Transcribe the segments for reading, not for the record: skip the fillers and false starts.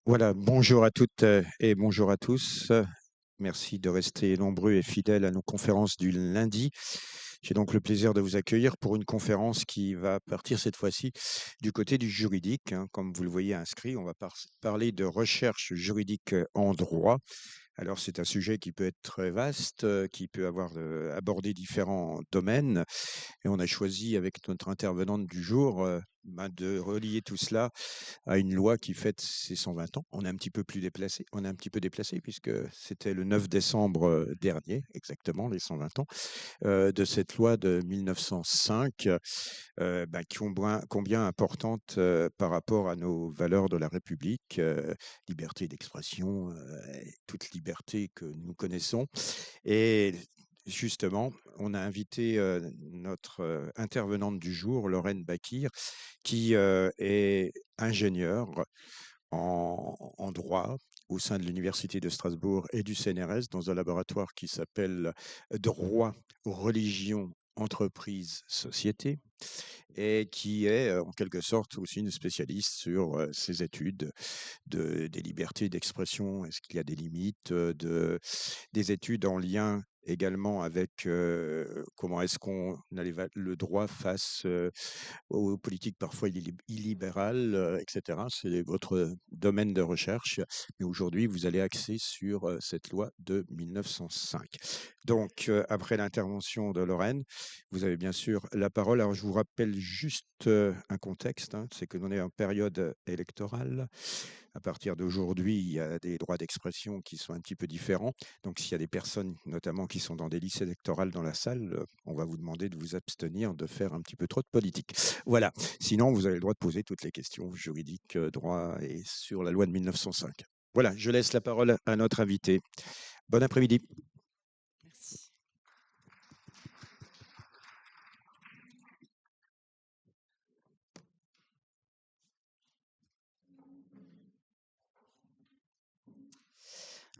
Voilà, bonjour à toutes et bonjour à tous. Merci de rester nombreux et fidèles à nos conférences du lundi. J'ai donc le plaisir de vous accueillir pour une conférence qui va partir cette fois-ci du côté du juridique, hein. Comme vous le voyez inscrit, on va parler de recherche juridique en droit. Alors, c'est un sujet qui peut être très vaste, qui peut avoir abordé différents domaines. Et on a choisi avec notre intervenante du jour de relier tout cela à une loi qui fête ses 120 ans. On est un petit peu déplacé puisque c'était le 9 décembre dernier, exactement, les 120 ans de cette loi de 1905, combien importante par rapport à nos valeurs de la République, liberté d'expression, toute liberté que nous connaissons. Et justement, on a invité notre intervenante du jour, Lorraine Bakir, qui est ingénieure en droit au sein de l'Université de Strasbourg et du CNRS dans un laboratoire qui s'appelle Droit, Religion, Entreprise, Société, et qui est en quelque sorte aussi une spécialiste sur ces études des libertés d'expression. Est-ce qu'il y a des limites, des études en lien également avec comment est-ce qu'on a le droit face aux politiques parfois illibérales, etc. C'est votre domaine de recherche, mais aujourd'hui, vous allez axer sur cette loi de 1905. Donc, après l'intervention de Lorraine, vous avez bien sûr la parole. Alors, je vous rappelle juste un contexte, hein, c'est que l'on est en période électorale. À partir d'aujourd'hui, il y a des droits d'expression qui sont un petit peu différents. Donc, s'il y a des personnes, notamment qui sont dans des listes électorales dans la salle, on va vous demander de vous abstenir de faire un petit peu trop de politique. Voilà. Sinon, vous avez le droit de poser toutes les questions juridiques, droit et sur la loi de 1905. Voilà, je laisse la parole à notre invité. Bon après-midi. Merci.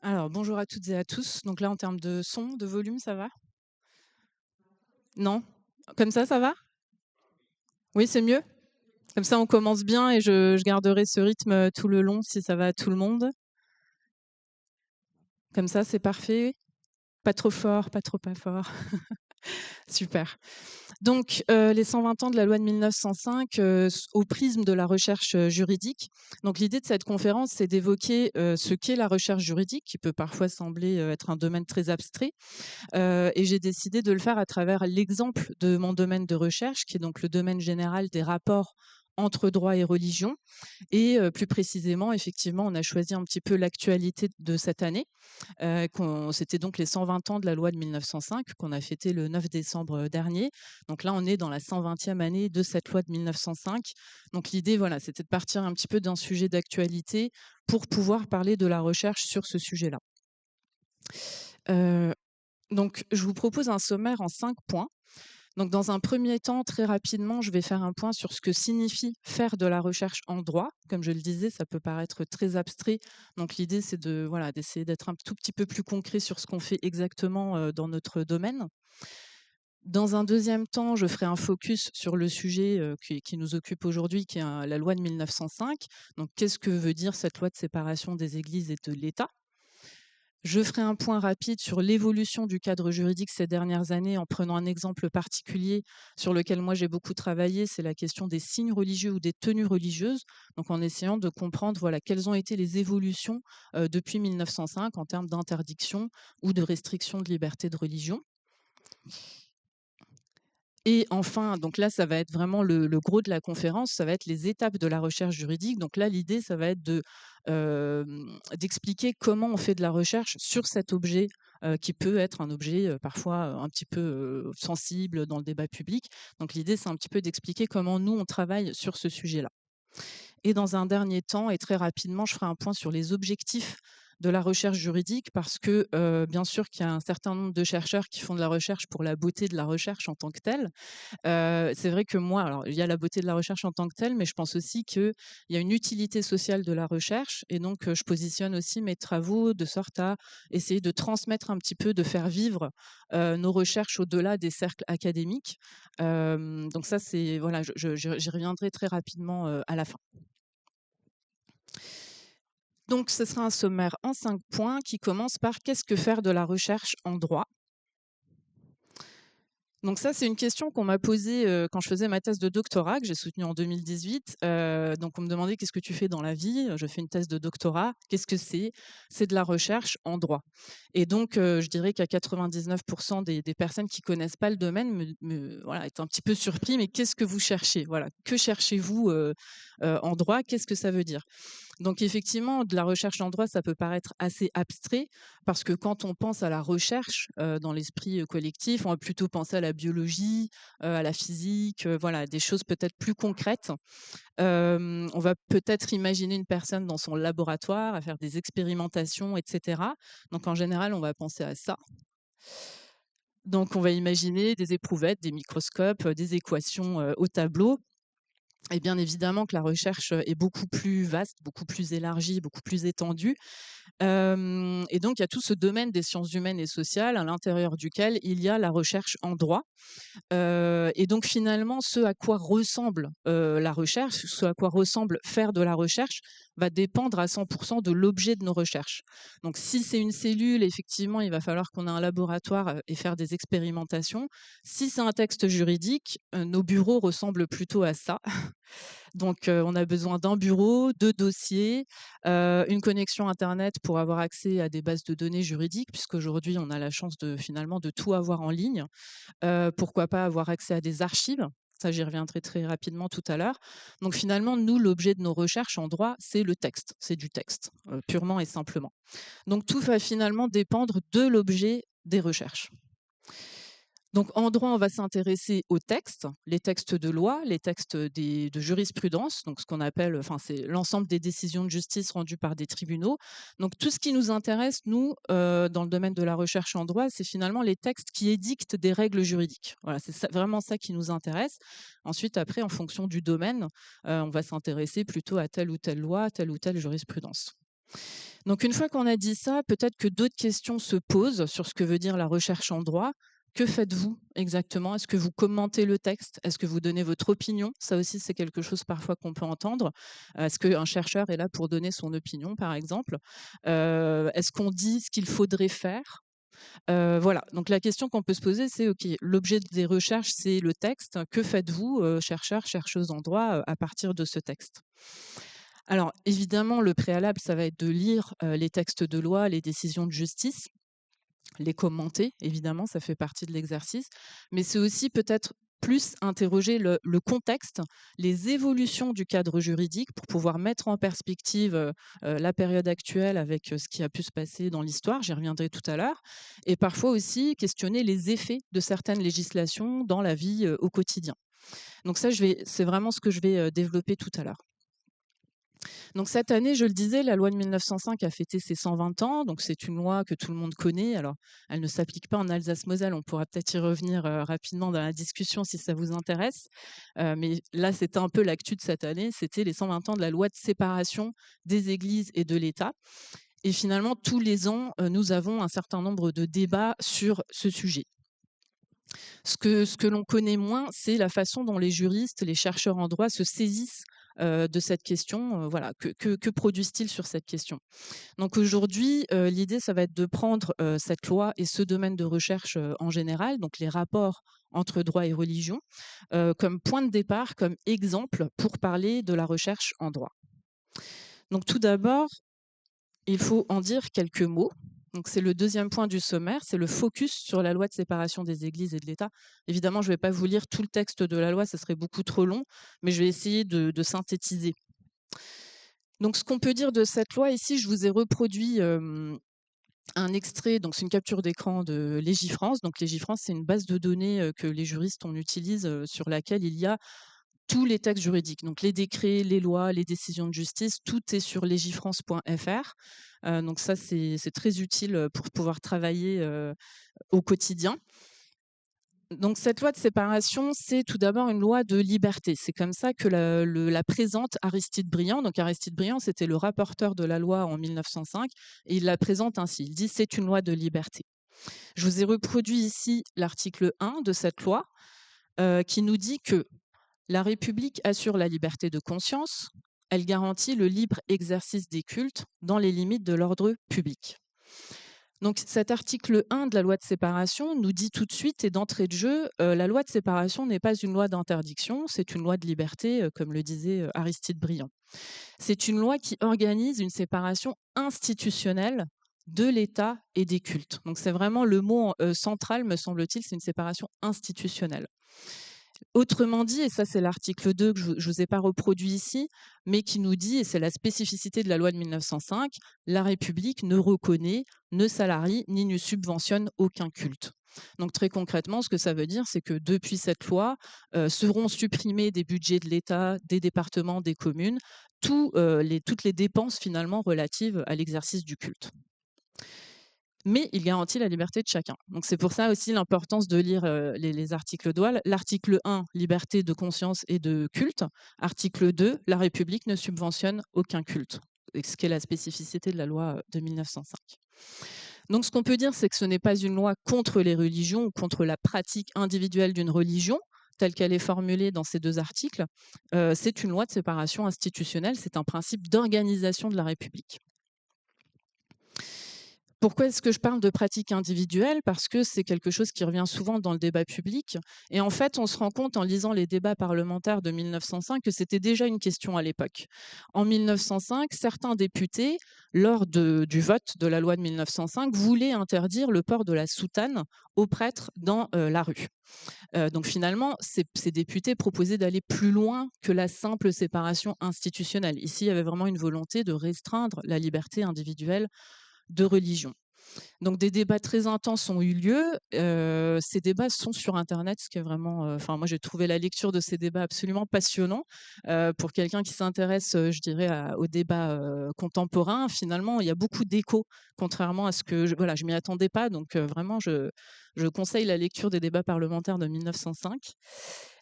Alors, bonjour à toutes et à tous. Donc là, en termes de son, de volume, ça va? Non? Comme ça va? Oui, c'est mieux? Comme ça, on commence bien et je garderai ce rythme tout le long si ça va à tout le monde. Comme ça, c'est parfait. Pas trop fort, pas trop pas fort. Super. Donc, les 120 ans de la loi de 1905 au prisme de la recherche juridique. Donc, l'idée de cette conférence, c'est d'évoquer ce qu'est la recherche juridique, qui peut parfois sembler être un domaine très abstrait. Et j'ai décidé de le faire à travers l'exemple de mon domaine de recherche, qui est donc le domaine général des rapports entre droit et religion. Et plus précisément, effectivement, on a choisi un petit peu l'actualité de cette année. C'était donc les 120 ans de la loi de 1905 qu'on a fêté le 9 décembre dernier. Donc là, on est dans la 120e année de cette loi de 1905. Donc l'idée, voilà, c'était de partir un petit peu d'un sujet d'actualité pour pouvoir parler de la recherche sur ce sujet-là. Donc, je vous propose un sommaire en 5 points. Donc, dans un premier temps, très rapidement, je vais faire un point sur ce que signifie faire de la recherche en droit. Comme je le disais, ça peut paraître très abstrait. Donc, l'idée, c'est d'essayer d'être un tout petit peu plus concret sur ce qu'on fait exactement dans notre domaine. Dans un deuxième temps, je ferai un focus sur le sujet qui nous occupe aujourd'hui, qui est la loi de 1905. Donc, qu'est-ce que veut dire cette loi de séparation des églises et de l'État ? Je ferai un point rapide sur l'évolution du cadre juridique ces dernières années en prenant un exemple particulier sur lequel moi j'ai beaucoup travaillé, c'est la question des signes religieux ou des tenues religieuses. Donc en essayant de comprendre voilà, quelles ont été les évolutions depuis 1905 en termes d'interdiction ou de restriction de liberté de religion. Et enfin, donc là, ça va être vraiment le gros de la conférence, ça va être les étapes de la recherche juridique. Donc là, l'idée, ça va être d'expliquer comment on fait de la recherche sur cet objet qui peut être un objet parfois un petit peu sensible dans le débat public. Donc l'idée, c'est un petit peu d'expliquer comment nous, on travaille sur ce sujet-là. Et dans un dernier temps, et très rapidement, je ferai un point sur les objectifs de la recherche juridique parce que, bien sûr qu'il y a un certain nombre de chercheurs qui font de la recherche pour la beauté de la recherche en tant que telle. C'est vrai que moi, alors il y a la beauté de la recherche en tant que telle, mais je pense aussi qu'il y a une utilité sociale de la recherche et donc je positionne aussi mes travaux de sorte à essayer de transmettre un petit peu, de faire vivre nos recherches au-delà des cercles académiques. Donc ça, c'est voilà, j'y reviendrai très rapidement à la fin. Donc ce sera un sommaire en 5 points qui commence par: qu'est-ce que faire de la recherche en droit? Donc ça, c'est une question qu'on m'a posée, quand je faisais ma thèse de doctorat que j'ai soutenue en 2018. Donc on me demandait: «Qu'est-ce que tu fais dans la vie?» Je fais une thèse de doctorat. Qu'est-ce que c'est? C'est de la recherche en droit. Et donc je dirais qu'à 99 des personnes qui connaissent pas le domaine voilà, étaient un petit peu surpris: «Mais qu'est-ce que vous cherchez? Voilà, que cherchez-vous, en droit? Qu'est-ce que ça veut dire?» Donc effectivement, de la recherche en droit, ça peut paraître assez abstrait parce que quand on pense à la recherche, dans l'esprit, collectif, on va plutôt penser à la biologie, à la physique, voilà, des choses peut-être plus concrètes. On va peut-être imaginer une personne dans son laboratoire à faire des expérimentations et cetera. Donc en général, on va penser à ça. Donc on va imaginer des éprouvettes, des microscopes, des équations, au tableau. Et bien évidemment que la recherche, est beaucoup plus vaste, beaucoup plus élargie, beaucoup plus étendue. Et donc il y a tout ce domaine des sciences humaines et sociales à l'intérieur duquel il y a la recherche en droit. Et donc finalement, ce à quoi ressemble, la recherche, ce à quoi ressemble faire de la recherche, va dépendre à 100 de l'objet de nos recherches. Donc si c'est une cellule, effectivement, il va falloir qu'on ait un laboratoire, et faire des expérimentations. Si c'est un texte juridique, nos bureaux ressemblent plutôt à ça. Donc, on a besoin d'un bureau, de dossiers, une connexion internet pour avoir accès à des bases de données juridiques, puisqu'aujourd'hui on a la chance de finalement de tout avoir en ligne. Pourquoi pas avoir accès à des archives? Ça, j'y reviendrai très rapidement tout à l'heure. Donc finalement, nous, l'objet de nos recherches en droit, c'est le texte, c'est du texte, purement et simplement. Donc tout va finalement dépendre de l'objet des recherches. Donc en droit, on va s'intéresser aux textes, les textes de loi, les textes de jurisprudence, donc ce qu'on appelle, enfin c'est l'ensemble des décisions de justice rendues par des tribunaux. Donc tout ce qui nous intéresse, nous, dans le domaine de la recherche en droit, c'est finalement les textes qui édictent des règles juridiques. Voilà, c'est ça, vraiment ça qui nous intéresse. Ensuite, après, en fonction du domaine, on va s'intéresser plutôt à telle ou telle loi, telle ou telle jurisprudence. Donc une fois qu'on a dit ça, peut-être que d'autres questions se posent sur ce que veut dire la recherche en droit. Que faites-vous exactement? Est-ce que vous commentez le texte? Est-ce que vous donnez votre opinion? Ça aussi, c'est quelque chose parfois qu'on peut entendre. Est-ce qu'un chercheur est là pour donner son opinion, par exemple? Est-ce qu'on dit ce qu'il faudrait faire? Voilà, donc la question qu'on peut se poser, c'est: «OK, l'objet des recherches, c'est le texte. Que faites-vous, chercheurs, chercheuses en droit, à partir de ce texte?» Alors évidemment, le préalable, ça va être de lire, les textes de loi, les décisions de justice, les commenter, évidemment, ça fait partie de l'exercice. Mais c'est aussi peut-être plus interroger le contexte, les évolutions du cadre juridique pour pouvoir mettre en perspective, la période actuelle avec, ce qui a pu se passer dans l'histoire, j'y reviendrai tout à l'heure. Et parfois aussi questionner les effets de certaines législations dans la vie, au quotidien. Donc ça, c'est vraiment ce que je vais, développer tout à l'heure. Donc cette année, je le disais, la loi de 1905 a fêté ses 120 ans. Donc c'est une loi que tout le monde connaît. Alors, elle ne s'applique pas en Alsace-Moselle. On pourra peut-être y revenir rapidement dans la discussion si ça vous intéresse. Mais là, c'était un peu l'actu de cette année. C'était les 120 ans de la loi de séparation des églises et de l'État. Et finalement, tous les ans, nous avons un certain nombre de débats sur ce sujet. Ce que l'on connaît moins, c'est la façon dont les juristes, les chercheurs en droit se saisissent de cette question. Voilà, que produisent-ils sur cette question? Donc aujourd'hui, l'idée, ça va être de prendre cette loi et ce domaine de recherche en général, donc les rapports entre droit et religion, comme point de départ, comme exemple pour parler de la recherche en droit. Donc tout d'abord, il faut en dire quelques mots. Donc c'est le deuxième point du sommaire, c'est le focus sur la loi de séparation des églises et de l'État. Évidemment, je ne vais pas vous lire tout le texte de la loi, ce serait beaucoup trop long, mais je vais essayer de synthétiser. Donc ce qu'on peut dire de cette loi ici, je vous ai reproduit un extrait, donc c'est une capture d'écran de Légifrance. Donc Légifrance, c'est une base de données que les juristes on utilise, sur laquelle il y a tous les textes juridiques, donc les décrets, les lois, les décisions de justice, tout est sur legifrance.fr. Donc ça, c'est très utile pour pouvoir travailler au quotidien. Donc cette loi de séparation, c'est tout d'abord une loi de liberté. C'est comme ça que la présente Aristide Briand. Donc Aristide Briand, c'était le rapporteur de la loi en 1905, et il la présente ainsi. Il dit: c'est une loi de liberté. Je vous ai reproduit ici l'article 1 de cette loi, qui nous dit que la République assure la liberté de conscience, elle garantit le libre exercice des cultes dans les limites de l'ordre public. Donc cet article 1 de la loi de séparation nous dit tout de suite et d'entrée de jeu, la loi de séparation n'est pas une loi d'interdiction, c'est une loi de liberté, comme le disait, Aristide Briand. C'est une loi qui organise une séparation institutionnelle de l'État et des cultes. Donc c'est vraiment le mot, central, me semble-t-il, c'est une séparation institutionnelle. Autrement dit, et ça c'est l'article 2 que je vous ai pas reproduit ici, mais qui nous dit, et c'est la spécificité de la loi de 1905, la République ne reconnaît, ne salarie ni ne subventionne aucun culte. Donc très concrètement, ce que ça veut dire, c'est que depuis cette loi, seront supprimés des budgets de l'État, des départements, des communes, toutes les dépenses finalement relatives à l'exercice du culte. Mais il garantit la liberté de chacun. Donc c'est pour ça aussi l'importance de lire les articles de loi. L'article 1, liberté de conscience et de culte. Article 2, la République ne subventionne aucun culte, ce qui est la spécificité de la loi de 1905. Donc ce qu'on peut dire, c'est que ce n'est pas une loi contre les religions ou contre la pratique individuelle d'une religion, telle qu'elle est formulée dans ces deux articles. C'est une loi de séparation institutionnelle, c'est un principe d'organisation de la République. Pourquoi est-ce que je parle de pratique individuelle? Parce que c'est quelque chose qui revient souvent dans le débat public. Et en fait, on se rend compte en lisant les débats parlementaires de 1905 que c'était déjà une question à l'époque. En 1905, certains députés, lors du vote de la loi de 1905, voulaient interdire le port de la soutane aux prêtres dans la rue. Donc finalement, ces députés proposaient d'aller plus loin que la simple séparation institutionnelle. Ici, il y avait vraiment une volonté de restreindre la liberté individuelle de religion. Donc des débats très intenses ont eu lieu. Ces débats sont sur internet, ce qui est vraiment, moi j'ai trouvé la lecture de ces débats absolument passionnant. Pour quelqu'un qui s'intéresse, je dirais au débat, contemporain, finalement, il y a beaucoup d'échos, contrairement à ce que je m'y attendais pas. Donc vraiment je conseille la lecture des débats parlementaires de 1905.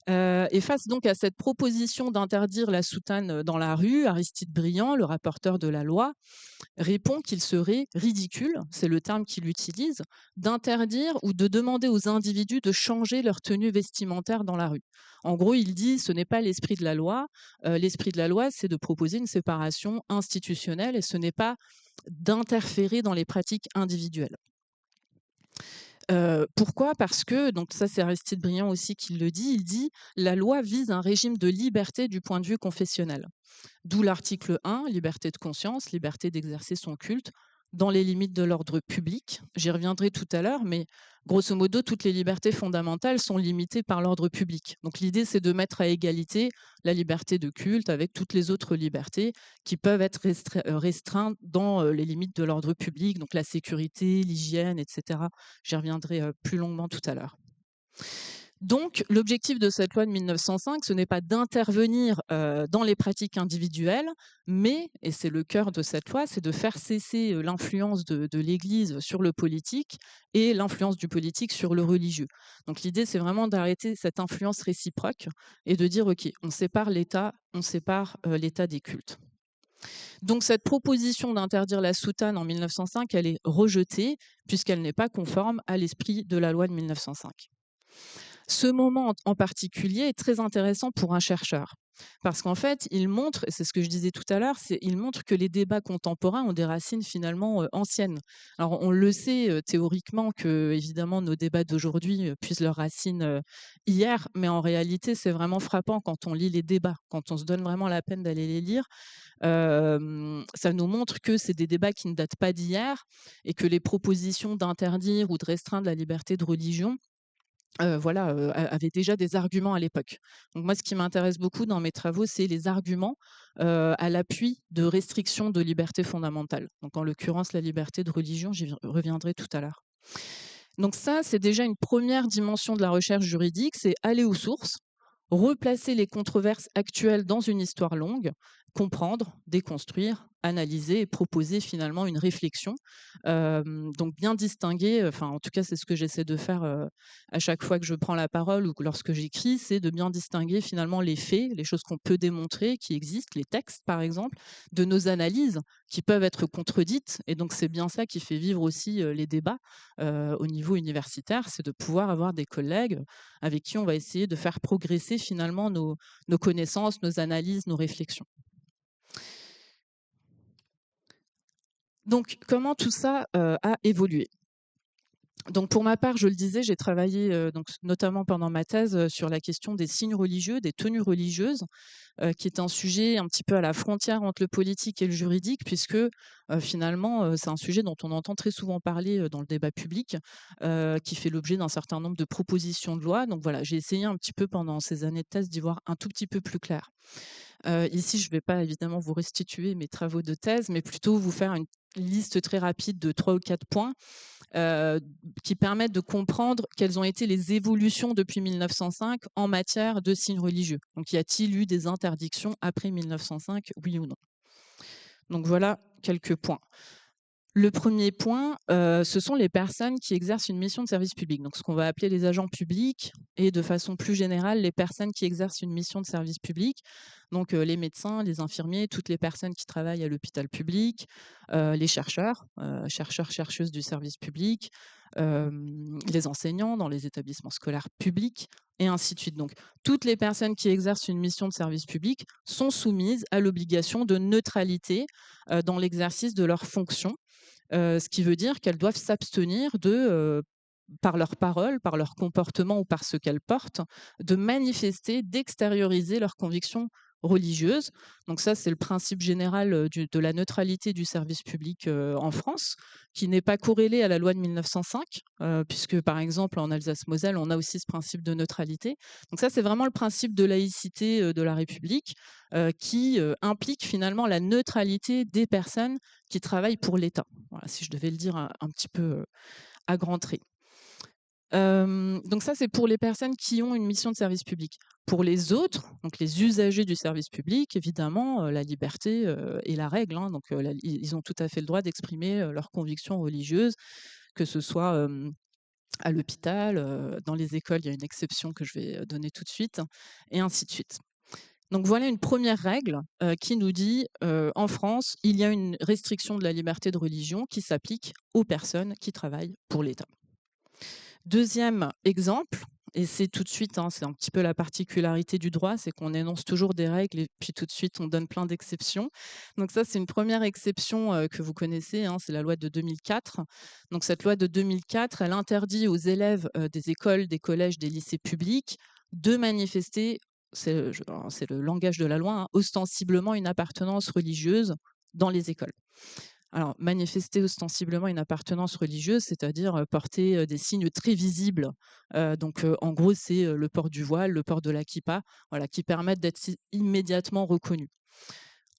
Et face donc à cette proposition d'interdire la soutane dans la rue, Aristide Briand, le rapporteur de la loi, répond qu'il serait ridicule, c'est le terme qu'il utilise, d'interdire ou de demander aux individus de changer leur tenue vestimentaire dans la rue. En gros, il dit ce n'est pas l'esprit de la loi. L'esprit de la loi, c'est de proposer une séparation institutionnelle et ce n'est pas d'interférer dans les pratiques individuelles. Pourquoi? Parce que, donc ça c'est Aristide Briand aussi qui le dit, il dit: «La loi vise un régime de liberté du point de vue confessionnel». D'où l'article 1, liberté de conscience, liberté d'exercer son culte dans les limites de l'ordre public. J'y reviendrai tout à l'heure, mais grosso modo, toutes les libertés fondamentales sont limitées par l'ordre public. Donc l'idée, c'est de mettre à égalité la liberté de culte avec toutes les autres libertés qui peuvent être restreintes dans les limites de l'ordre public, donc la sécurité, l'hygiène, etc. J'y reviendrai plus longuement tout à l'heure. Donc, l'objectif de cette loi de 1905, ce n'est pas d'intervenir dans les pratiques individuelles, mais, et c'est le cœur de cette loi, c'est de faire cesser l'influence de l'Église sur le politique et l'influence du politique sur le religieux. Donc, l'idée, c'est vraiment d'arrêter cette influence réciproque et de dire, OK, on sépare l'État, on sépare l'État des cultes. Donc, cette proposition d'interdire la soutane en 1905, elle est rejetée puisqu'elle n'est pas conforme à l'esprit de la loi de 1905. Ce moment en particulier est très intéressant pour un chercheur parce qu'en fait, il montre, et c'est ce que je disais tout à l'heure, il montre que les débats contemporains ont des racines finalement anciennes. Alors on le sait théoriquement que évidemment nos débats d'aujourd'hui puisent leurs racines hier, mais en réalité c'est vraiment frappant quand on lit les débats, quand on se donne vraiment la peine d'aller les lire. Ça nous montre que c'est des débats qui ne datent pas d'hier et que les propositions d'interdire ou de restreindre la liberté de religion avait déjà des arguments à l'époque. Donc moi, ce qui m'intéresse beaucoup dans mes travaux, c'est les arguments à l'appui de restrictions de libertés fondamentales. Donc en l'occurrence, la liberté de religion, j'y reviendrai tout à l'heure. Donc ça, c'est déjà une première dimension de la recherche juridique, c'est aller aux sources, replacer les controverses actuelles dans une histoire longue, comprendre, déconstruire, analyser et proposer finalement une réflexion. Donc bien distinguer, enfin en tout cas c'est ce que j'essaie de faire à chaque fois que je prends la parole ou lorsque j'écris, c'est de bien distinguer finalement les faits, les choses qu'on peut démontrer, qui existent, les textes par exemple, de nos analyses qui peuvent être contredites. Et donc c'est bien ça qui fait vivre aussi les débats au niveau universitaire, c'est de pouvoir avoir des collègues avec qui on va essayer de faire progresser finalement nos connaissances, nos analyses, nos réflexions. Donc, comment tout ça a évolué? Donc pour ma part, je le disais, j'ai travaillé, donc notamment pendant ma thèse, sur la question des signes religieux, des tenues religieuses, qui est un sujet un petit peu à la frontière entre le politique et le juridique puisque, finalement, c'est un sujet dont on entend très souvent parler, dans le débat public, qui fait l'objet d'un certain nombre de propositions de loi. Donc voilà, j'ai essayé un petit peu pendant ces années de thèse d'y voir un tout petit peu plus clair. Ici, je ne vais pas évidemment vous restituer mes travaux de thèse, mais plutôt vous faire une liste très rapide de 3 ou 4 points, heu, qui permettent de comprendre quelles ont été les évolutions depuis 1905 en matière de signes religieux. Donc y a-t-il eu des interdictions après 1905, oui ou non? Donc voilà quelques points. Le premier point, ce sont les personnes qui exercent une mission de service public, donc ce qu'on va appeler les agents publics et de façon plus générale, les personnes qui exercent une mission de service public, donc les médecins, les infirmiers, toutes les personnes qui travaillent à l'hôpital public, les chercheurs, chercheurs, chercheuses du service public, les enseignants dans les établissements scolaires publics et ainsi de suite. Donc toutes les personnes qui exercent une mission de service public sont soumises à l'obligation de neutralité, dans l'exercice de leurs fonctions. Ce qui veut dire qu'elles doivent s'abstenir de, par leurs paroles, par leur comportement ou par ce qu'elles portent, de manifester, d'extérioriser leurs convictions religieuses. Donc ça, c'est le principe général, de la neutralité du service public, en France, qui n'est pas corrélé à la loi de 1905, puisque, par exemple, en Alsace-Moselle, on a aussi ce principe de neutralité. Donc ça, c'est vraiment le principe de laïcité, de la République, qui, implique finalement la neutralité des personnes qui travaillent pour l'État. Voilà, si je devais le dire un petit peu, à grands traits. Donc ça, c'est pour les personnes qui ont une mission de service public. Pour les autres, donc les usagers du service public, évidemment, la liberté, est la règle, hein, donc ils ont tout à fait le droit d'exprimer, leurs convictions religieuses, que ce soit, à l'hôpital, dans les écoles, il y a une exception que je vais, donner tout de suite et ainsi de suite. Donc voilà une première règle, qui nous dit, en France, il y a une restriction de la liberté de religion qui s'applique aux personnes qui travaillent pour l'État. Deuxième exemple, et c'est tout de suite, hein, c'est un petit peu la particularité du droit, c'est qu'on énonce toujours des règles et puis tout de suite on donne plein d'exceptions. Donc ça, c'est une première exception, que vous connaissez, hein, c'est la loi de 2004. Donc cette loi de 2004, elle interdit aux élèves, des écoles, des collèges, des lycées publics de manifester, c'est le langage de la loi, hein, ostensiblement une appartenance religieuse dans les écoles. Alors, manifester ostensiblement une appartenance religieuse, c'est-à-dire, porter, des signes très visibles. Donc, en gros, c'est, le port du voile, le port de la kippa, voilà, qui permettent d'être immédiatement reconnus.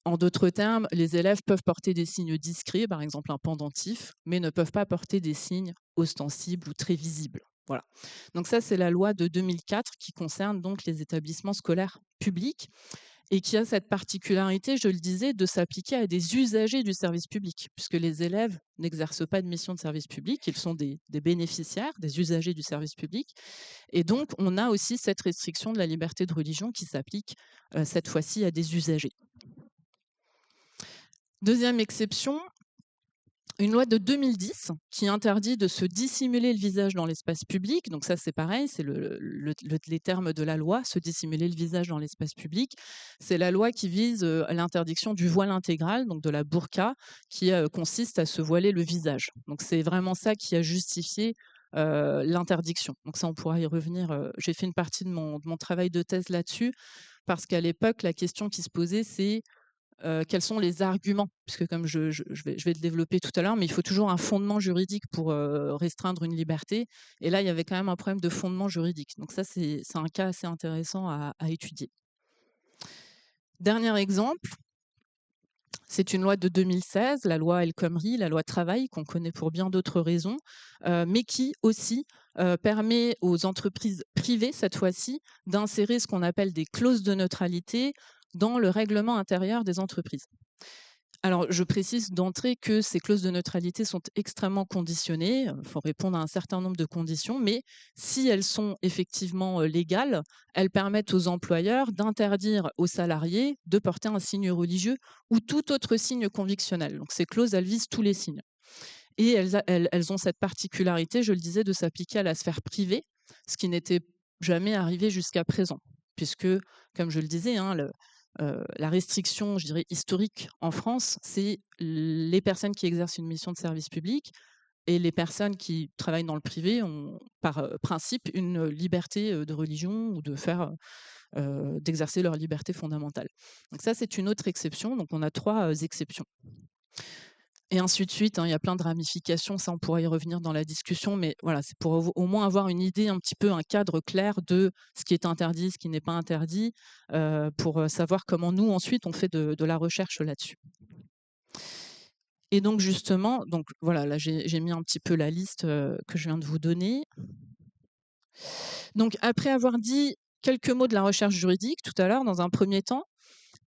En d'autres termes, les élèves peuvent porter des signes discrets, par exemple un pendentif, mais ne peuvent pas porter des signes ostensibles ou très visibles. Voilà. Donc ça, c'est la loi de 2004 qui concerne donc les établissements scolaires publics et qui a cette particularité, je le disais, de s'appliquer à des usagers du service public, puisque les élèves n'exercent pas de mission de service public, ils sont des bénéficiaires, des usagers du service public. Et donc, on a aussi cette restriction de la liberté de religion qui s'applique cette fois-ci à des usagers. Deuxième exception, une loi de 2010 qui interdit de se dissimuler le visage dans l'espace public. Donc ça, c'est pareil, c'est les termes de la loi, se dissimuler le visage dans l'espace public. C'est la loi qui vise à l'interdiction du voile intégral, donc de la burqa, qui consiste à se voiler le visage. Donc c'est vraiment ça qui a justifié l'interdiction. Donc ça, on pourra y revenir. J'ai fait une partie de mon travail de thèse là-dessus, parce qu'à l'époque, la question qui se posait, c'est quels sont les arguments? Puisque comme je vais le développer tout à l'heure, mais il faut toujours un fondement juridique pour, restreindre une liberté et là, il y avait quand même un problème de fondement juridique. Donc ça, c'est un cas assez intéressant à étudier. Dernier exemple, c'est une loi de 2016, la loi El Khomri, la loi travail, qu'on connaît pour bien d'autres raisons, mais qui aussi, permet aux entreprises privées, cette fois-ci, d'insérer ce qu'on appelle des clauses de neutralité dans le règlement intérieur des entreprises. Alors, je précise d'entrée que ces clauses de neutralité sont extrêmement conditionnées. Il faut répondre à un certain nombre de conditions, mais si elles sont effectivement légales, elles permettent aux employeurs d'interdire aux salariés de porter un signe religieux ou tout autre signe convictionnel. Donc, ces clauses, elles visent tous les signes. Et elles ont cette particularité, je le disais, de s'appliquer à la sphère privée, ce qui n'était jamais arrivé jusqu'à présent, puisque, comme je le disais, hein, la restriction, je dirais, historique en France, c'est les personnes qui exercent une mission de service public et les personnes qui travaillent dans le privé ont, par principe, une liberté de religion ou d'exercer leur liberté fondamentale. Donc ça, c'est une autre exception. Donc on a 3 exceptions. Et ainsi de suite, hein, il y a plein de ramifications, ça on pourra y revenir dans la discussion, mais voilà, c'est pour au moins avoir une idée un petit peu, un cadre clair de ce qui est interdit, ce qui n'est pas interdit, pour savoir comment nous ensuite on fait de la recherche là-dessus. Et donc justement, donc voilà, là j'ai mis un petit peu la liste que je viens de vous donner. Donc après avoir dit quelques mots de la recherche juridique tout à l'heure, dans un premier temps,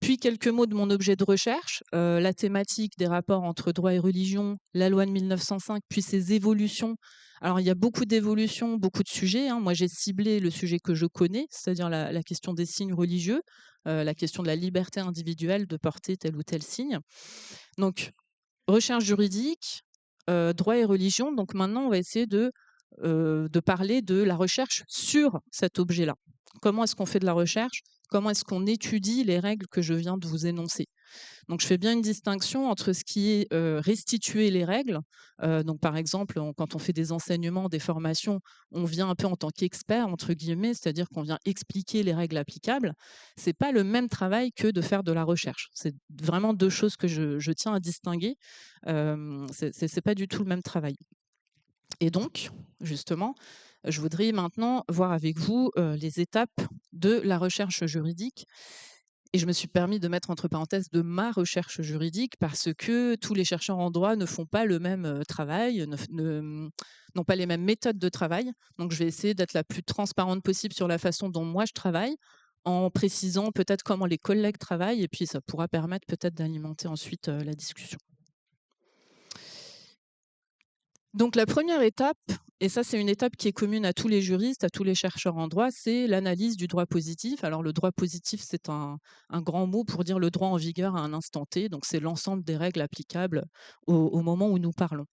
puis quelques mots de mon objet de recherche, la thématique des rapports entre droit et religion, la loi de 1905, puis ses évolutions. Alors il y a beaucoup d'évolutions, beaucoup de sujets, hein. Moi j'ai ciblé le sujet que je connais, c'est-à-dire la question des signes religieux, la question de la liberté individuelle de porter tel ou tel signe. Donc recherche juridique, droit et religion. Donc maintenant on va essayer de parler de la recherche sur cet objet-là. Comment est-ce qu'on fait de la recherche? Comment est-ce qu'on étudie les règles que je viens de vous énoncer? Donc je fais bien une distinction entre ce qui est restituer les règles. Donc par exemple, quand on fait des enseignements, des formations, on vient un peu en tant qu'expert, entre guillemets, c'est-à-dire qu'on vient expliquer les règles applicables. C'est pas le même travail que de faire de la recherche. C'est vraiment 2 choses que je tiens à distinguer. C'est pas du tout le même travail. Et donc, justement, je voudrais maintenant voir avec vous les étapes de la recherche juridique. Et je me suis permis de mettre entre parenthèses de ma recherche juridique parce que tous les chercheurs en droit ne font pas le même travail, n'ont pas les mêmes méthodes de travail. Donc, je vais essayer d'être la plus transparente possible sur la façon dont moi je travaille, en précisant peut-être comment les collègues travaillent, et puis ça pourra permettre peut-être d'alimenter ensuite la discussion. Donc la première étape, et ça c'est une étape qui est commune à tous les juristes, à tous les chercheurs en droit, c'est l'analyse du droit positif. Alors le droit positif, c'est un grand mot pour dire le droit en vigueur à un instant T, donc c'est l'ensemble des règles applicables au moment où nous parlons.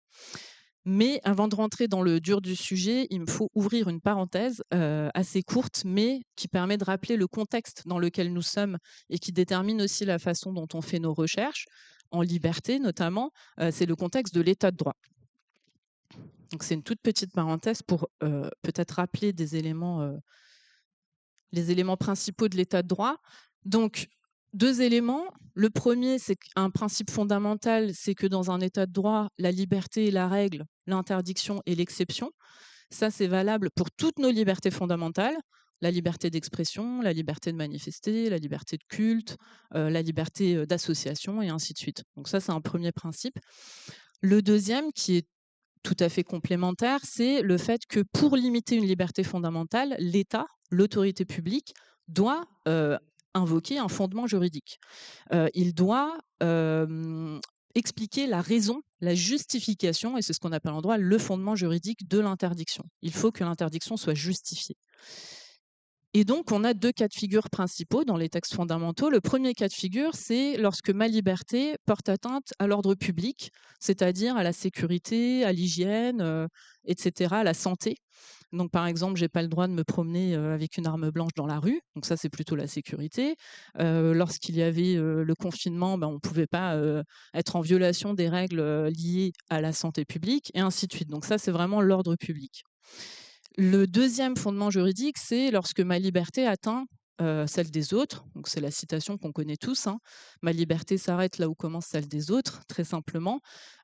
Mais avant de rentrer dans le dur du sujet, il me faut ouvrir une parenthèse assez courte, mais qui permet de rappeler le contexte dans lequel nous sommes et qui détermine aussi la façon dont on fait nos recherches, en liberté notamment, c'est le contexte de l'état de droit. Donc c'est une toute petite parenthèse pour peut-être rappeler les éléments principaux de l'état de droit. Donc 2 éléments. Le premier, c'est un principe fondamental, c'est que dans un état de droit, la liberté est la règle, l'interdiction est l'exception. Ça, c'est valable pour toutes nos libertés fondamentales. La liberté d'expression, la liberté de manifester, la liberté de culte, la liberté d'association et ainsi de suite. Donc ça, c'est un premier principe. Le deuxième, qui est tout à fait complémentaire, c'est le fait que pour limiter une liberté fondamentale, l'État, l'autorité publique, doit invoquer un fondement juridique. Il doit expliquer la raison, la justification, et c'est ce qu'on appelle en droit le fondement juridique de l'interdiction. Il faut que l'interdiction soit justifiée. Et donc, on a 2 cas de figure principaux dans les textes fondamentaux. Le premier cas de figure, c'est lorsque ma liberté porte atteinte à l'ordre public, c'est-à-dire à la sécurité, à l'hygiène, etc., à la santé. Donc, par exemple, j'ai pas le droit de me promener avec une arme blanche dans la rue. Donc ça, c'est plutôt la sécurité. Lorsqu'il y avait le confinement, ben, on pouvait pas être en violation des règles liées à la santé publique, et ainsi de suite. Donc ça, c'est vraiment l'ordre public. Le deuxième fondement juridique, c'est lorsque ma liberté atteint celle des autres. Donc c'est la citation qu'on connaît tous, hein. Ma liberté s'arrête là où commence celle des autres, très simplement.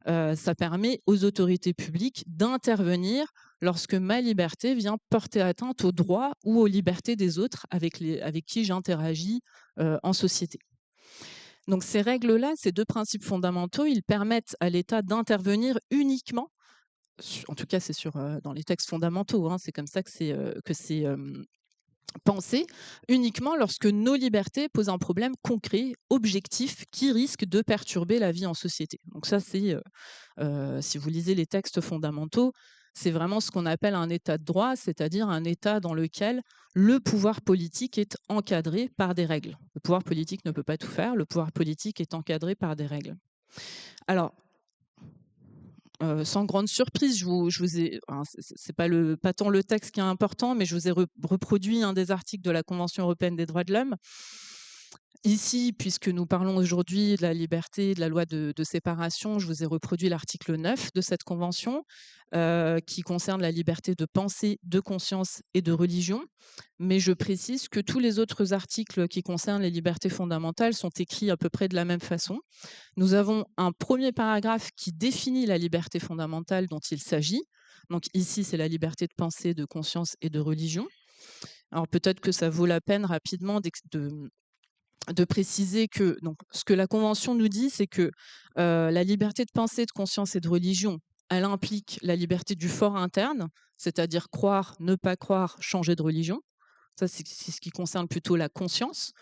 Ça permet aux autorités publiques d'intervenir lorsque ma liberté vient porter atteinte aux droits ou aux libertés des autres avec qui j'interagis en société. Donc ces règles-là, ces 2 principes fondamentaux, ils permettent à l'État d'intervenir uniquement, en tout cas c'est dans les textes fondamentaux, hein, c'est comme ça que c'est pensé, uniquement lorsque nos libertés posent un problème concret, objectif, qui risque de perturber la vie en société. Donc ça, c'est, si vous lisez les textes fondamentaux, c'est vraiment ce qu'on appelle un état de droit, c'est-à-dire un état dans lequel le pouvoir politique est encadré par des règles. Le pouvoir politique ne peut pas tout faire, le pouvoir politique est encadré par des règles. Alors, sans grande surprise, je vous ai, hein, c'est pas tant le texte qui est important, mais je vous ai reproduit un des articles de la Convention européenne des droits de l'homme. Ici, puisque nous parlons aujourd'hui de la liberté, de la loi de séparation, je vous ai reproduit l'article 9 de cette convention, qui concerne la liberté de pensée, de conscience et de religion. Mais je précise que tous les autres articles qui concernent les libertés fondamentales sont écrits à peu près de la même façon. Nous avons un premier paragraphe qui définit la liberté fondamentale dont il s'agit. Donc ici, c'est la liberté de pensée, de conscience et de religion. Alors peut-être que ça vaut la peine rapidement de préciser que donc, ce que la Convention nous dit, c'est que la liberté de pensée, de conscience et de religion, elle implique la liberté du fort interne, c'est-à-dire croire, ne pas croire, changer de religion. Ça, c'est ce qui concerne plutôt la conscience.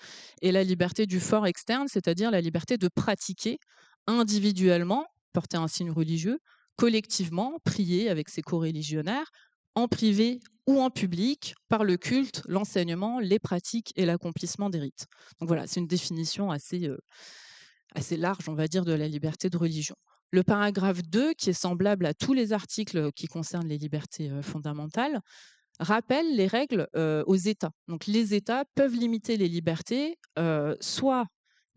Et la liberté du fort externe, c'est-à-dire la liberté de pratiquer individuellement, porter un signe religieux, collectivement, prier avec ses coreligionnaires, en privé ou en public, par le culte, l'enseignement, les pratiques et l'accomplissement des rites. Donc voilà, c'est une définition assez large, on va dire, de la liberté de religion. Le paragraphe 2, qui est semblable à tous les articles qui concernent les libertés fondamentales, rappelle les règles aux États. Donc les États peuvent limiter les libertés, soit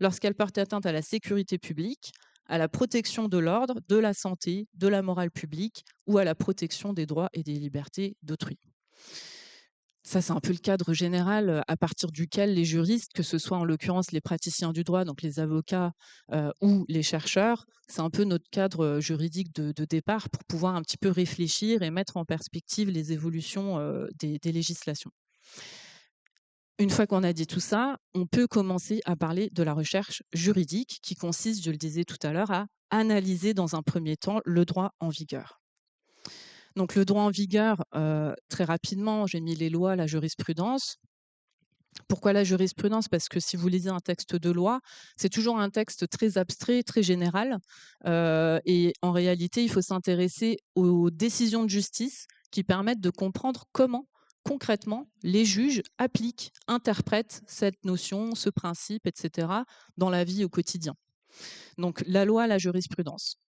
lorsqu'elles portent atteinte à la sécurité publique, à la protection de l'ordre, de la santé, de la morale publique ou à la protection des droits et des libertés d'autrui. Ça, c'est un peu le cadre général à partir duquel les juristes, que ce soit en l'occurrence les praticiens du droit, donc les avocats ou les chercheurs, c'est un peu notre cadre juridique de départ pour pouvoir un petit peu réfléchir et mettre en perspective les évolutions des législations. Une fois qu'on a dit tout ça, on peut commencer à parler de la recherche juridique qui consiste, je le disais tout à l'heure, à analyser dans un premier temps le droit en vigueur. Donc le droit en vigueur, très rapidement, j'ai mis les lois, la jurisprudence. Pourquoi la jurisprudence? Parce que si vous lisez un texte de loi, c'est toujours un texte très abstrait, très général. Et en réalité, il faut s'intéresser aux décisions de justice qui permettent de comprendre comment, concrètement, les juges appliquent, interprètent cette notion, ce principe, etc., dans la vie au quotidien. Donc la loi, la jurisprudence.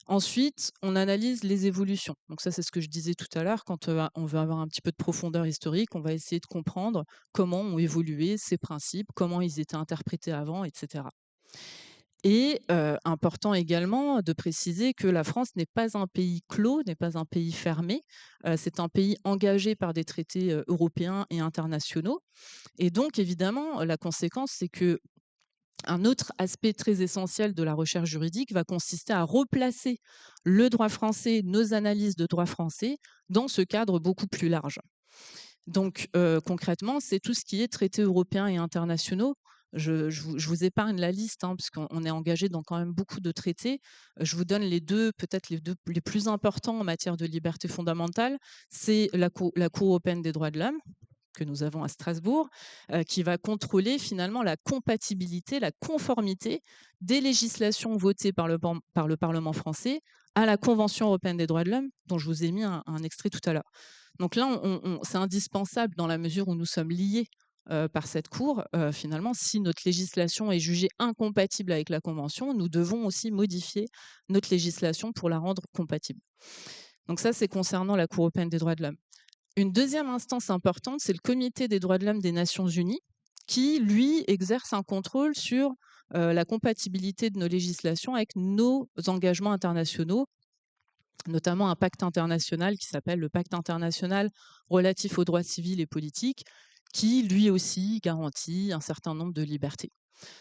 Ensuite, on analyse les évolutions. Donc ça, c'est ce que je disais tout à l'heure. Quand on veut avoir un petit peu de profondeur historique, on va essayer de comprendre comment ont évolué ces principes, comment ils étaient interprétés avant, etc. Et important également de préciser que la France n'est pas un pays clos, n'est pas un pays fermé. C'est un pays engagé par des traités européens et internationaux. Et donc, évidemment, la conséquence, c'est que un autre aspect très essentiel de la recherche juridique va consister à replacer le droit français, nos analyses de droit français, dans ce cadre beaucoup plus large. Donc concrètement, c'est tout ce qui est traités européens et internationaux. Je vous épargne la liste, hein, parce qu'on est engagé dans quand même beaucoup de traités. Je vous donne peut-être les deux les plus importants en matière de liberté fondamentale. C'est la Cour européenne des droits de l'homme, que nous avons à Strasbourg, qui va contrôler finalement la compatibilité, la conformité des législations votées par le Parlement français à la Convention européenne des droits de l'homme, dont je vous ai mis un extrait tout à l'heure. Donc là, c'est indispensable dans la mesure où nous sommes liés par cette Cour. Finalement, si notre législation est jugée incompatible avec la Convention, nous devons aussi modifier notre législation pour la rendre compatible. Donc ça, c'est concernant la Cour européenne des droits de l'homme. Une deuxième instance importante, c'est le Comité des droits de l'homme des Nations unies, qui, lui, exerce un contrôle sur la compatibilité de nos législations avec nos engagements internationaux, notamment un pacte international qui s'appelle le Pacte international relatif aux droits civils et politiques, qui, lui aussi, garantit un certain nombre de libertés.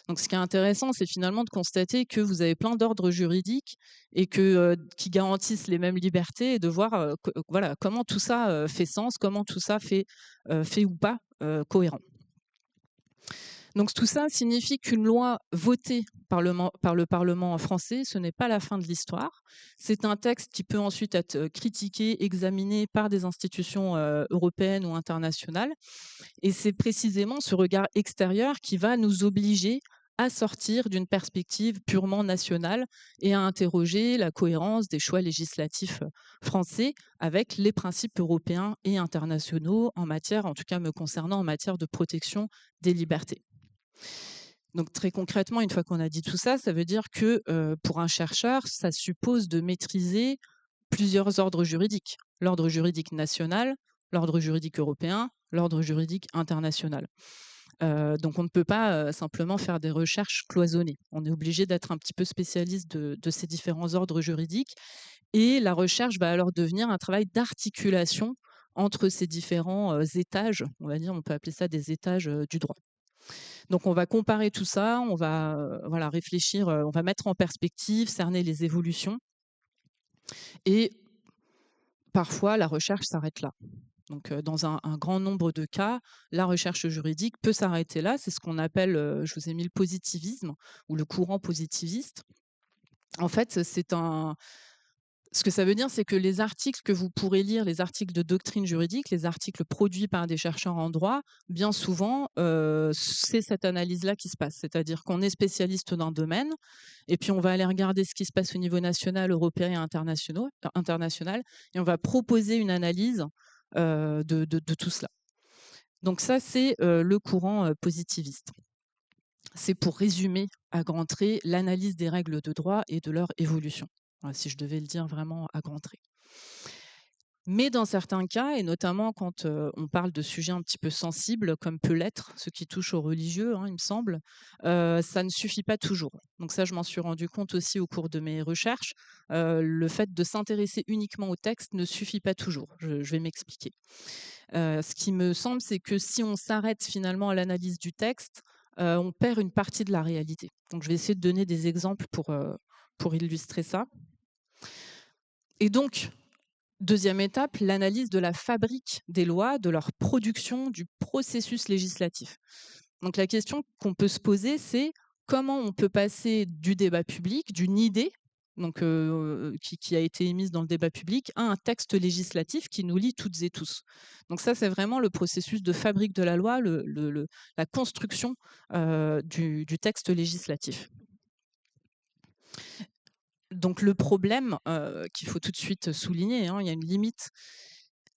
Donc, ce qui est intéressant, c'est finalement de constater que vous avez plein d'ordres juridiques et qui garantissent les mêmes libertés et de voir voilà, comment tout ça fait sens, comment tout ça fait ou pas cohérent. Donc tout ça signifie qu'une loi votée par le Parlement français, ce n'est pas la fin de l'histoire. C'est un texte qui peut ensuite être critiqué, examiné par des institutions européennes ou internationales. Et c'est précisément ce regard extérieur qui va nous obliger à sortir d'une perspective purement nationale et à interroger la cohérence des choix législatifs français avec les principes européens et internationaux en matière, en tout cas me concernant, en matière de protection des libertés. Donc très concrètement, une fois qu'on a dit tout ça, ça veut dire que pour un chercheur, ça suppose de maîtriser plusieurs ordres juridiques. L'ordre juridique national, l'ordre juridique européen, l'ordre juridique international. Donc on ne peut pas, simplement faire des recherches cloisonnées. On est obligé d'être un petit peu spécialiste de ces différents ordres juridiques et la recherche va alors devenir un travail d'articulation entre ces différents, étages, on va dire, on peut appeler ça des étages, du droit. Donc on va comparer tout ça, on va, voilà réfléchir, on va mettre en perspective, cerner les évolutions et parfois la recherche s'arrête là. Donc dans un grand nombre de cas, la recherche juridique peut s'arrêter là. C'est ce qu'on appelle, je vous ai mis le positivisme ou le courant positiviste. En fait, c'est un ce que ça veut dire, c'est que les articles que vous pourrez lire, les articles de doctrine juridique, les articles produits par des chercheurs en droit, bien souvent, c'est cette analyse-là qui se passe. C'est-à-dire qu'on est spécialiste d'un domaine et puis on va aller regarder ce qui se passe au niveau national, européen et international et on va proposer une analyse, de tout cela. Donc ça, c'est, le courant, positiviste. C'est pour résumer à grands traits l'analyse des règles de droit et de leur évolution. Voilà, si je devais le dire vraiment à grands traits. Mais dans certains cas, et notamment quand on parle de sujets un petit peu sensibles, comme peut l'être ce qui touche aux religieux, hein, il me semble, ça ne suffit pas toujours. Donc ça, je m'en suis rendu compte aussi au cours de mes recherches. Le fait de s'intéresser uniquement au texte ne suffit pas toujours. Je vais m'expliquer. Ce qui me semble, c'est que si on s'arrête finalement à l'analyse du texte, on perd une partie de la réalité. Donc je vais essayer de donner des exemples pour illustrer ça. Et donc, deuxième étape, l'analyse de la fabrique des lois, de leur production, du processus législatif. Donc la question qu'on peut se poser, c'est comment on peut passer du débat public, d'une idée donc, qui a été émise dans le débat public, à un texte législatif qui nous lie toutes et tous. Donc ça, c'est vraiment le processus de fabrique de la loi, la construction du texte législatif. Donc le problème qu'il faut tout de suite souligner, hein, il y a une limite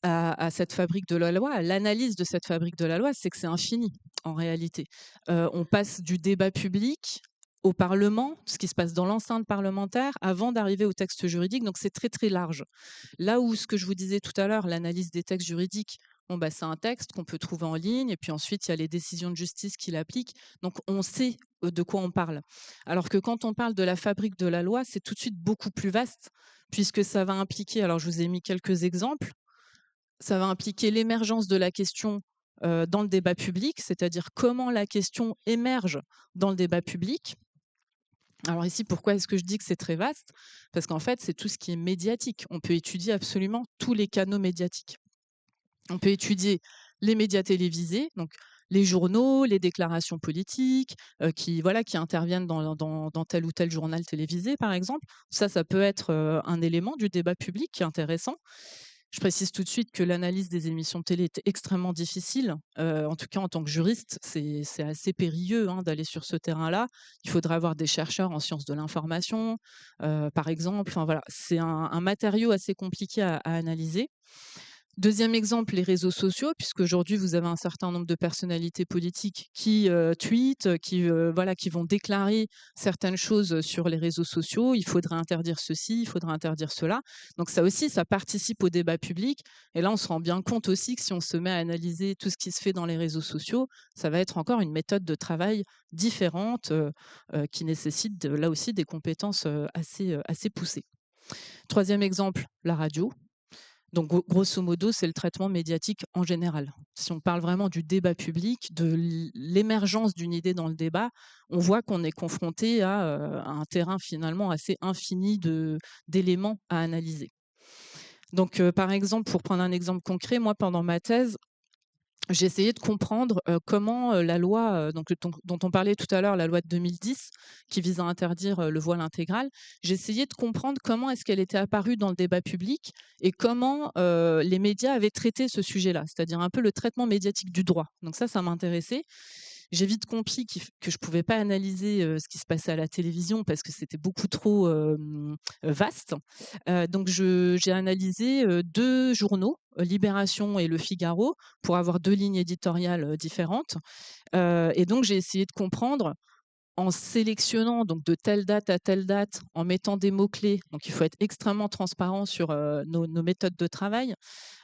à cette fabrique de la loi, à l'analyse de cette fabrique de la loi, c'est que c'est infini en réalité. On passe du débat public au Parlement, ce qui se passe dans l'enceinte parlementaire, avant d'arriver au texte juridique, donc c'est très très large. Là où ce que je vous disais tout à l'heure, l'analyse des textes juridiques, bon, bah, c'est un texte qu'on peut trouver en ligne, et puis ensuite il y a les décisions de justice qui l'appliquent, donc on sait de quoi on parle. Alors que quand on parle de la fabrique de la loi, c'est tout de suite beaucoup plus vaste, puisque ça va impliquer, alors je vous ai mis quelques exemples, ça va impliquer l'émergence de la question dans le débat public, c'est-à-dire comment la question émerge dans le débat public. Alors ici, pourquoi est-ce que je dis que c'est très vaste? Parce qu'en fait, c'est tout ce qui est médiatique. On peut étudier absolument tous les canaux médiatiques. On peut étudier les médias télévisés, donc les journaux, les déclarations politiques, qui interviennent dans tel ou tel journal télévisé, par exemple. Ça peut être un élément du débat public qui est intéressant. Je précise tout de suite que l'analyse des émissions de télé est extrêmement difficile. En tout cas, en tant que juriste, c'est assez périlleux hein, d'aller sur ce terrain-là. Il faudrait avoir des chercheurs en sciences de l'information, par exemple. Enfin, voilà, c'est un matériau assez compliqué à analyser. Deuxième exemple, les réseaux sociaux, puisqu'aujourd'hui, vous avez un certain nombre de personnalités politiques qui tweetent, qui vont déclarer certaines choses sur les réseaux sociaux. Il faudrait interdire ceci, il faudrait interdire cela. Donc ça aussi, ça participe au débat public. Et là, on se rend bien compte aussi que si on se met à analyser tout ce qui se fait dans les réseaux sociaux, ça va être encore une méthode de travail différente qui nécessite là aussi des compétences assez poussées. Troisième exemple, la radio. Donc, grosso modo, c'est le traitement médiatique en général. Si on parle vraiment du débat public, de l'émergence d'une idée dans le débat, on voit qu'on est confronté à un terrain finalement assez infini d'éléments à analyser. Donc, par exemple, pour prendre un exemple concret, moi, pendant ma thèse, j'ai essayé de comprendre comment la loi dont on parlait tout à l'heure, la loi de 2010, qui vise à interdire le voile intégral, j'ai essayé de comprendre comment est-ce qu'elle était apparue dans le débat public et comment les médias avaient traité ce sujet-là, c'est-à-dire un peu le traitement médiatique du droit. Donc ça m'intéressait. J'ai vite compris que je ne pouvais pas analyser ce qui se passait à la télévision parce que c'était beaucoup trop vaste. Donc j'ai analysé deux journaux, Libération et Le Figaro, pour avoir deux lignes éditoriales différentes. Et donc j'ai essayé de comprendre en sélectionnant donc de telle date à telle date, en mettant des mots-clés. Donc il faut être extrêmement transparent sur nos méthodes de travail.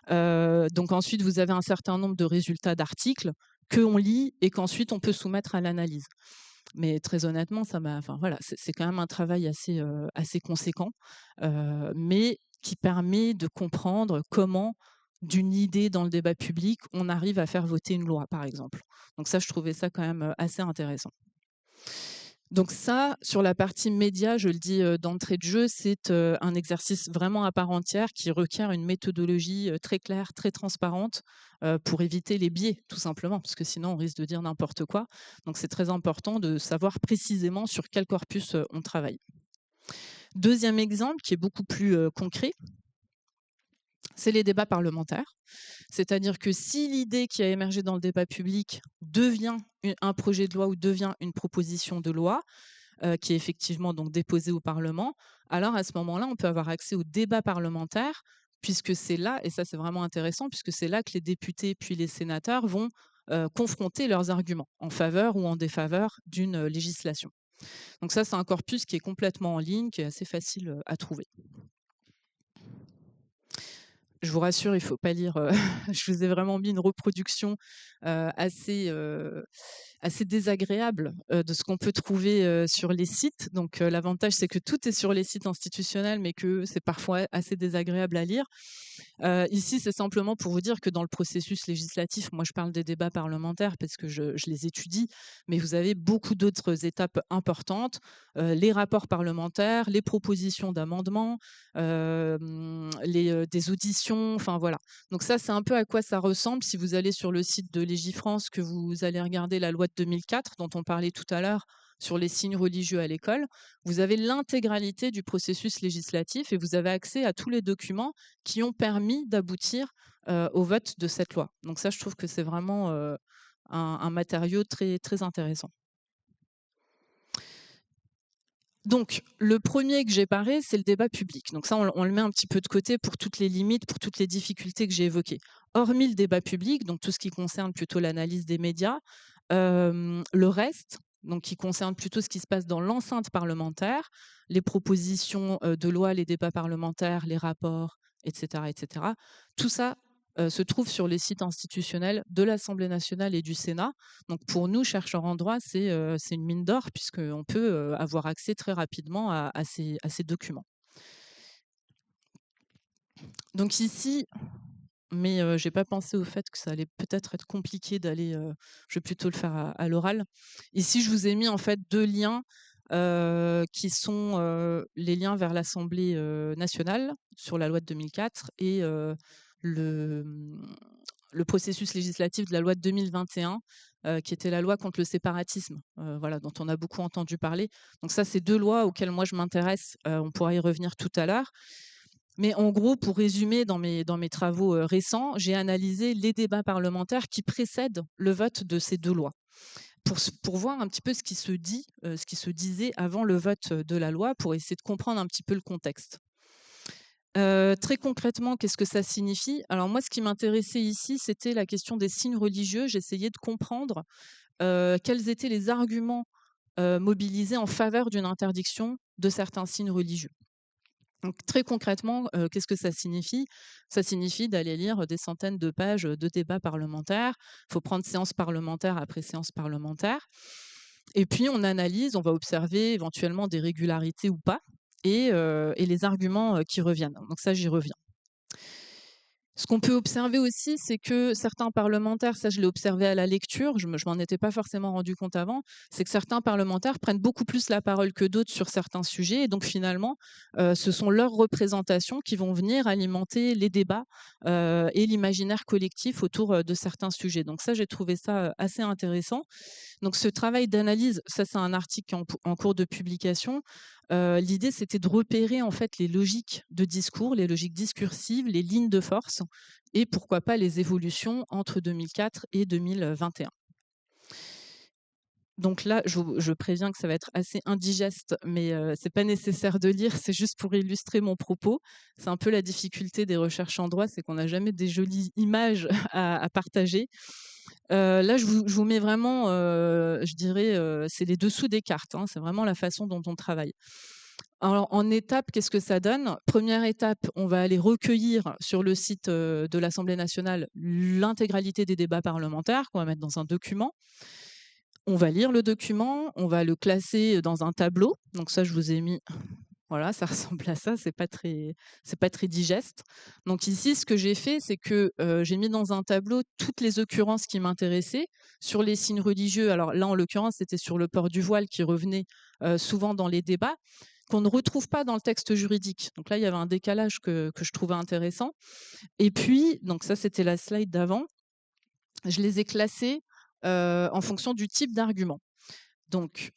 Donc ensuite, vous avez un certain nombre de résultats d'articles, qu'on lit et qu'ensuite on peut soumettre à l'analyse. Mais très honnêtement, enfin voilà, c'est quand même un travail assez conséquent, mais qui permet de comprendre comment, d'une idée dans le débat public, on arrive à faire voter une loi, par exemple. Donc ça, je trouvais ça quand même assez intéressant. Donc ça, sur la partie média, je le dis d'entrée de jeu, c'est un exercice vraiment à part entière qui requiert une méthodologie très claire, très transparente pour éviter les biais, tout simplement, parce que sinon on risque de dire n'importe quoi. Donc c'est très important de savoir précisément sur quel corpus on travaille. Deuxième exemple, qui est beaucoup plus concret, c'est les débats parlementaires. C'est-à-dire que si l'idée qui a émergé dans le débat public devient un projet de loi ou devient une proposition de loi, qui est effectivement donc déposée au Parlement, alors à ce moment-là, on peut avoir accès au débat parlementaire, puisque c'est là, et ça c'est vraiment intéressant, puisque c'est là que les députés puis les sénateurs vont confronter leurs arguments en faveur ou en défaveur d'une législation. Donc ça, c'est un corpus qui est complètement en ligne, qui est assez facile à trouver. Je vous rassure, il ne faut pas lire. Je vous ai vraiment mis une reproduction assez désagréable de ce qu'on peut trouver sur les sites. Donc l'avantage, c'est que tout est sur les sites institutionnels, mais que c'est parfois assez désagréable à lire. Ici, c'est simplement pour vous dire que dans le processus législatif, moi je parle des débats parlementaires parce que je les étudie, mais vous avez beaucoup d'autres étapes importantes, les rapports parlementaires, les propositions d'amendements, des auditions, enfin voilà. Donc ça, c'est un peu à quoi ça ressemble si vous allez sur le site de Légifrance, que vous allez regarder la loi de 2004 dont on parlait tout à l'heure sur les signes religieux à l'école. Vous avez l'intégralité du processus législatif et vous avez accès à tous les documents qui ont permis d'aboutir au vote de cette loi. Donc ça, je trouve que c'est vraiment un matériau très, très intéressant. Donc, le premier que j'ai parlé, c'est le débat public. Donc ça, on le met un petit peu de côté pour toutes les limites, pour toutes les difficultés que j'ai évoquées. Hormis le débat public, donc tout ce qui concerne plutôt l'analyse des médias, le reste, donc qui concerne plutôt ce qui se passe dans l'enceinte parlementaire, les propositions de loi, les débats parlementaires, les rapports, etc., etc. Tout ça se trouve sur les sites institutionnels de l'Assemblée nationale et du Sénat. Donc pour nous, chercheurs en droit, c'est une mine d'or puisqu'on peut avoir accès très rapidement à ces documents. Donc ici, mais je n'ai pas pensé au fait que ça allait peut-être être compliqué d'aller, je vais plutôt le faire à l'oral. Ici, je vous ai mis en fait 2 liens qui sont les liens vers l'Assemblée nationale sur la loi de 2004 et le, le processus législatif de la loi de 2021 qui était la loi contre le séparatisme, voilà, dont on a beaucoup entendu parler. Donc ça, c'est 2 lois auxquelles moi je m'intéresse. On pourra y revenir tout à l'heure. Mais en gros, pour résumer, dans mes travaux récents, j'ai analysé les débats parlementaires qui précèdent le vote de ces 2 lois. Pour voir un petit peu ce qui se dit, ce qui se disait avant le vote de la loi, pour essayer de comprendre un petit peu le contexte. Très concrètement, qu'est-ce que ça signifie? Alors moi, ce qui m'intéressait ici, c'était la question des signes religieux. J'essayais de comprendre quels étaient les arguments mobilisés en faveur d'une interdiction de certains signes religieux. Donc très concrètement, qu'est-ce que ça signifie? Ça signifie d'aller lire des centaines de pages de débats parlementaires. Il faut prendre séance parlementaire après séance parlementaire. Et puis on analyse, on va observer éventuellement des régularités ou pas, et les arguments qui reviennent. Donc ça, j'y reviens. Ce qu'on peut observer aussi, c'est que certains parlementaires, ça je l'ai observé à la lecture, je m'en étais pas forcément rendu compte avant, c'est que certains parlementaires prennent beaucoup plus la parole que d'autres sur certains sujets, et donc finalement, ce sont leurs représentations qui vont venir alimenter les débats et l'imaginaire collectif autour de certains sujets. Donc ça, j'ai trouvé ça assez intéressant. Donc ce travail d'analyse, ça c'est un article qui est en cours de publication. L'idée, c'était de repérer en fait les logiques de discours, les logiques discursives, les lignes de force et pourquoi pas les évolutions entre 2004 et 2021. Donc là, je préviens que ça va être assez indigeste, mais c'est pas nécessaire de lire, c'est juste pour illustrer mon propos. C'est un peu la difficulté des recherches en droit, c'est qu'on n'a jamais des jolies images à partager. Là, je vous mets vraiment, je dirais, c'est les dessous des cartes, hein, c'est vraiment la façon dont on travaille. Alors, en étape, qu'est-ce que ça donne? Première étape, on va aller recueillir sur le site, de l'Assemblée nationale l'intégralité des débats parlementaires qu'on va mettre dans un document. On va lire le document, on va le classer dans un tableau. Donc ça, je vous ai mis voilà, ça ressemble à ça, c'est pas très digeste. Donc ici, ce que j'ai fait, c'est que, j'ai mis dans un tableau toutes les occurrences qui m'intéressaient sur les signes religieux. Alors là, en l'occurrence, c'était sur le port du voile qui revenait, souvent dans les débats, qu'on ne retrouve pas dans le texte juridique. Donc là, il y avait un décalage que je trouvais intéressant et puis donc ça, c'était la slide d'avant. Je les ai classés, en fonction du type d'argument. Donc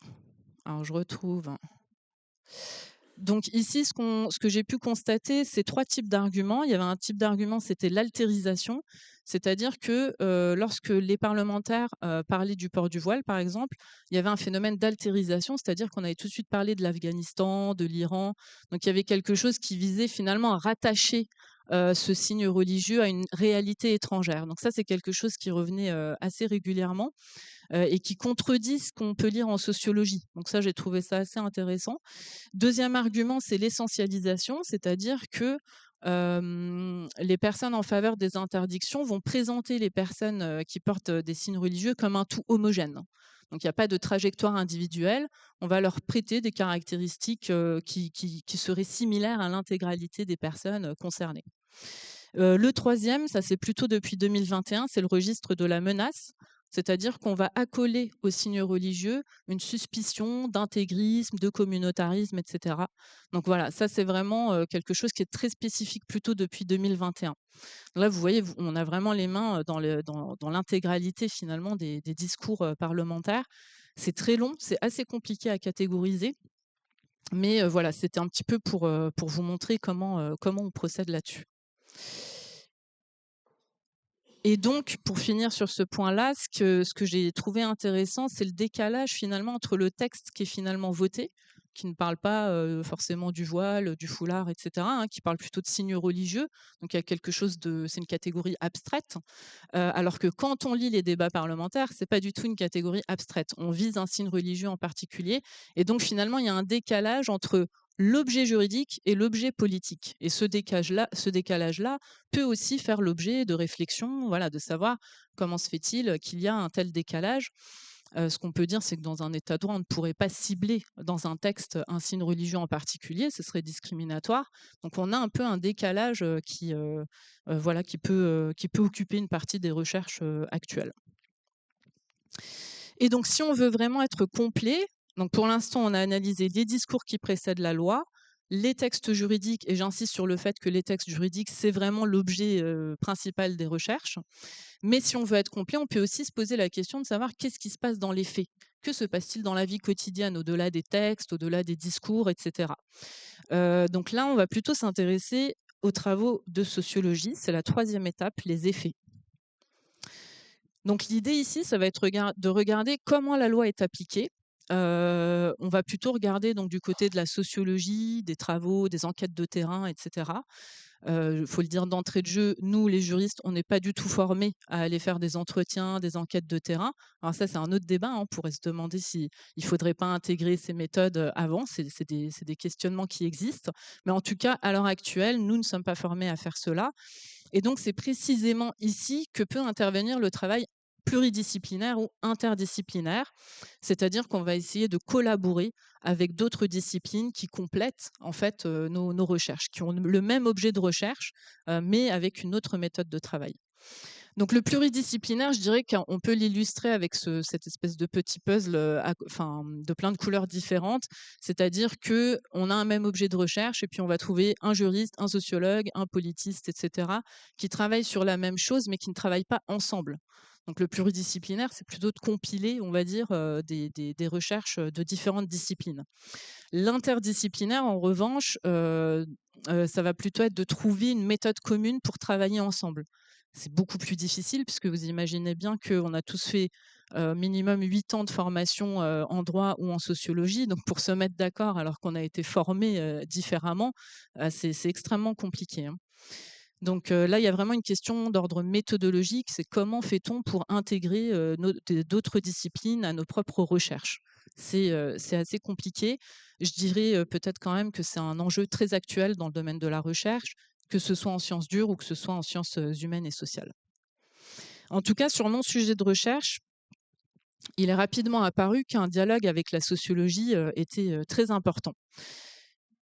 alors je retrouve donc ici, ce que j'ai pu constater, c'est 3 types d'arguments. Il y avait un type d'argument, c'était l'altérisation, c'est-à-dire que, lorsque les parlementaires, parlaient du port du voile, par exemple, il y avait un phénomène d'altérisation, c'est-à-dire qu'on avait tout de suite parlé de l'Afghanistan, de l'Iran. Donc il y avait quelque chose qui visait finalement à rattacher, ce signe religieux à une réalité étrangère. Donc ça, c'est quelque chose qui revenait, assez régulièrement. Et qui contredit ce qu'on peut lire en sociologie. Donc ça, j'ai trouvé ça assez intéressant. Deuxième argument, c'est l'essentialisation, c'est-à-dire que les personnes en faveur des interdictions vont présenter les personnes qui portent des signes religieux comme un tout homogène. Donc il n'y a pas de trajectoire individuelle, on va leur prêter des caractéristiques qui seraient similaires à l'intégralité des personnes concernées. Le troisième, ça c'est plutôt depuis 2021, c'est le registre de la menace. C'est-à-dire qu'on va accoler aux signes religieux une suspicion d'intégrisme, de communautarisme, etc. Donc voilà, ça c'est vraiment quelque chose qui est très spécifique plutôt depuis 2021. Là, vous voyez, on a vraiment les mains dans l'intégralité finalement des discours parlementaires. C'est très long, c'est assez compliqué à catégoriser, mais voilà, c'était un petit peu pour vous montrer comment on procède là-dessus. Et donc, pour finir sur ce point-là, ce que j'ai trouvé intéressant, c'est le décalage finalement entre le texte qui est finalement voté, qui ne parle pas forcément du voile, du foulard, etc., hein, qui parle plutôt de signes religieux. Donc, il y a quelque chose c'est une catégorie abstraite. Alors que quand on lit les débats parlementaires, c'est pas du tout une catégorie abstraite. On vise un signe religieux en particulier. Et donc, finalement, il y a un décalage entre l'objet juridique et l'objet politique. Et ce décalage-là peut aussi faire l'objet de réflexions, voilà, de savoir comment se fait-il qu'il y a un tel décalage. Ce qu'on peut dire, c'est que dans un état de droit, on ne pourrait pas cibler dans un texte un signe religieux en particulier, ce serait discriminatoire. Donc on a un peu un décalage voilà, qui peut occuper une partie des recherches actuelles. Et donc si on veut vraiment être complet, donc pour l'instant, on a analysé les discours qui précèdent la loi, les textes juridiques, et j'insiste sur le fait que les textes juridiques, c'est vraiment l'objet principal des recherches. Mais si on veut être complet, on peut aussi se poser la question de savoir qu'est-ce qui se passe dans les faits. Que se passe-t-il dans la vie quotidienne, au-delà des textes, au-delà des discours, etc. Donc là, on va plutôt s'intéresser aux travaux de sociologie. C'est la troisième étape, les effets. Donc l'idée ici, ça va être de regarder comment la loi est appliquée. On va plutôt regarder donc du côté de la sociologie, des travaux, des enquêtes de terrain, etc. Faut le dire d'entrée de jeu, nous les juristes, on n'est pas du tout formés à aller faire des entretiens, des enquêtes de terrain. Alors ça, c'est un autre débat, hein. On pourrait se demander s'il ne faudrait pas intégrer ces méthodes avant. C'est des questionnements qui existent. Mais en tout cas, à l'heure actuelle, nous ne sommes pas formés à faire cela. Et donc, c'est précisément ici que peut intervenir le travail pluridisciplinaire ou interdisciplinaire, c'est-à-dire qu'on va essayer de collaborer avec d'autres disciplines qui complètent en fait nos recherches, qui ont le même objet de recherche, mais avec une autre méthode de travail. Donc le pluridisciplinaire, je dirais qu'on peut l'illustrer avec cette espèce de petit puzzle de plein de couleurs différentes, c'est-à-dire qu'on a un même objet de recherche et puis on va trouver un juriste, un sociologue, un politiste, etc., qui travaillent sur la même chose mais qui ne travaillent pas ensemble. Donc le pluridisciplinaire, c'est plutôt de compiler, on va dire, des recherches de différentes disciplines. L'interdisciplinaire, en revanche, ça va plutôt être de trouver une méthode commune pour travailler ensemble. C'est beaucoup plus difficile puisque vous imaginez bien qu'on a tous fait minimum 8 ans de formation en droit ou en sociologie. Donc pour se mettre d'accord alors qu'on a été formé différemment, c'est extrêmement compliqué, hein. Donc là, il y a vraiment une question d'ordre méthodologique, c'est comment fait-on pour intégrer d'autres disciplines à nos propres recherches. c'est assez compliqué. Je dirais, peut-être quand même que c'est un enjeu très actuel dans le domaine de la recherche, que ce soit en sciences dures ou que ce soit en sciences, humaines et sociales. En tout cas, sur mon sujet de recherche, il est rapidement apparu qu'un dialogue avec la sociologie, était, très important.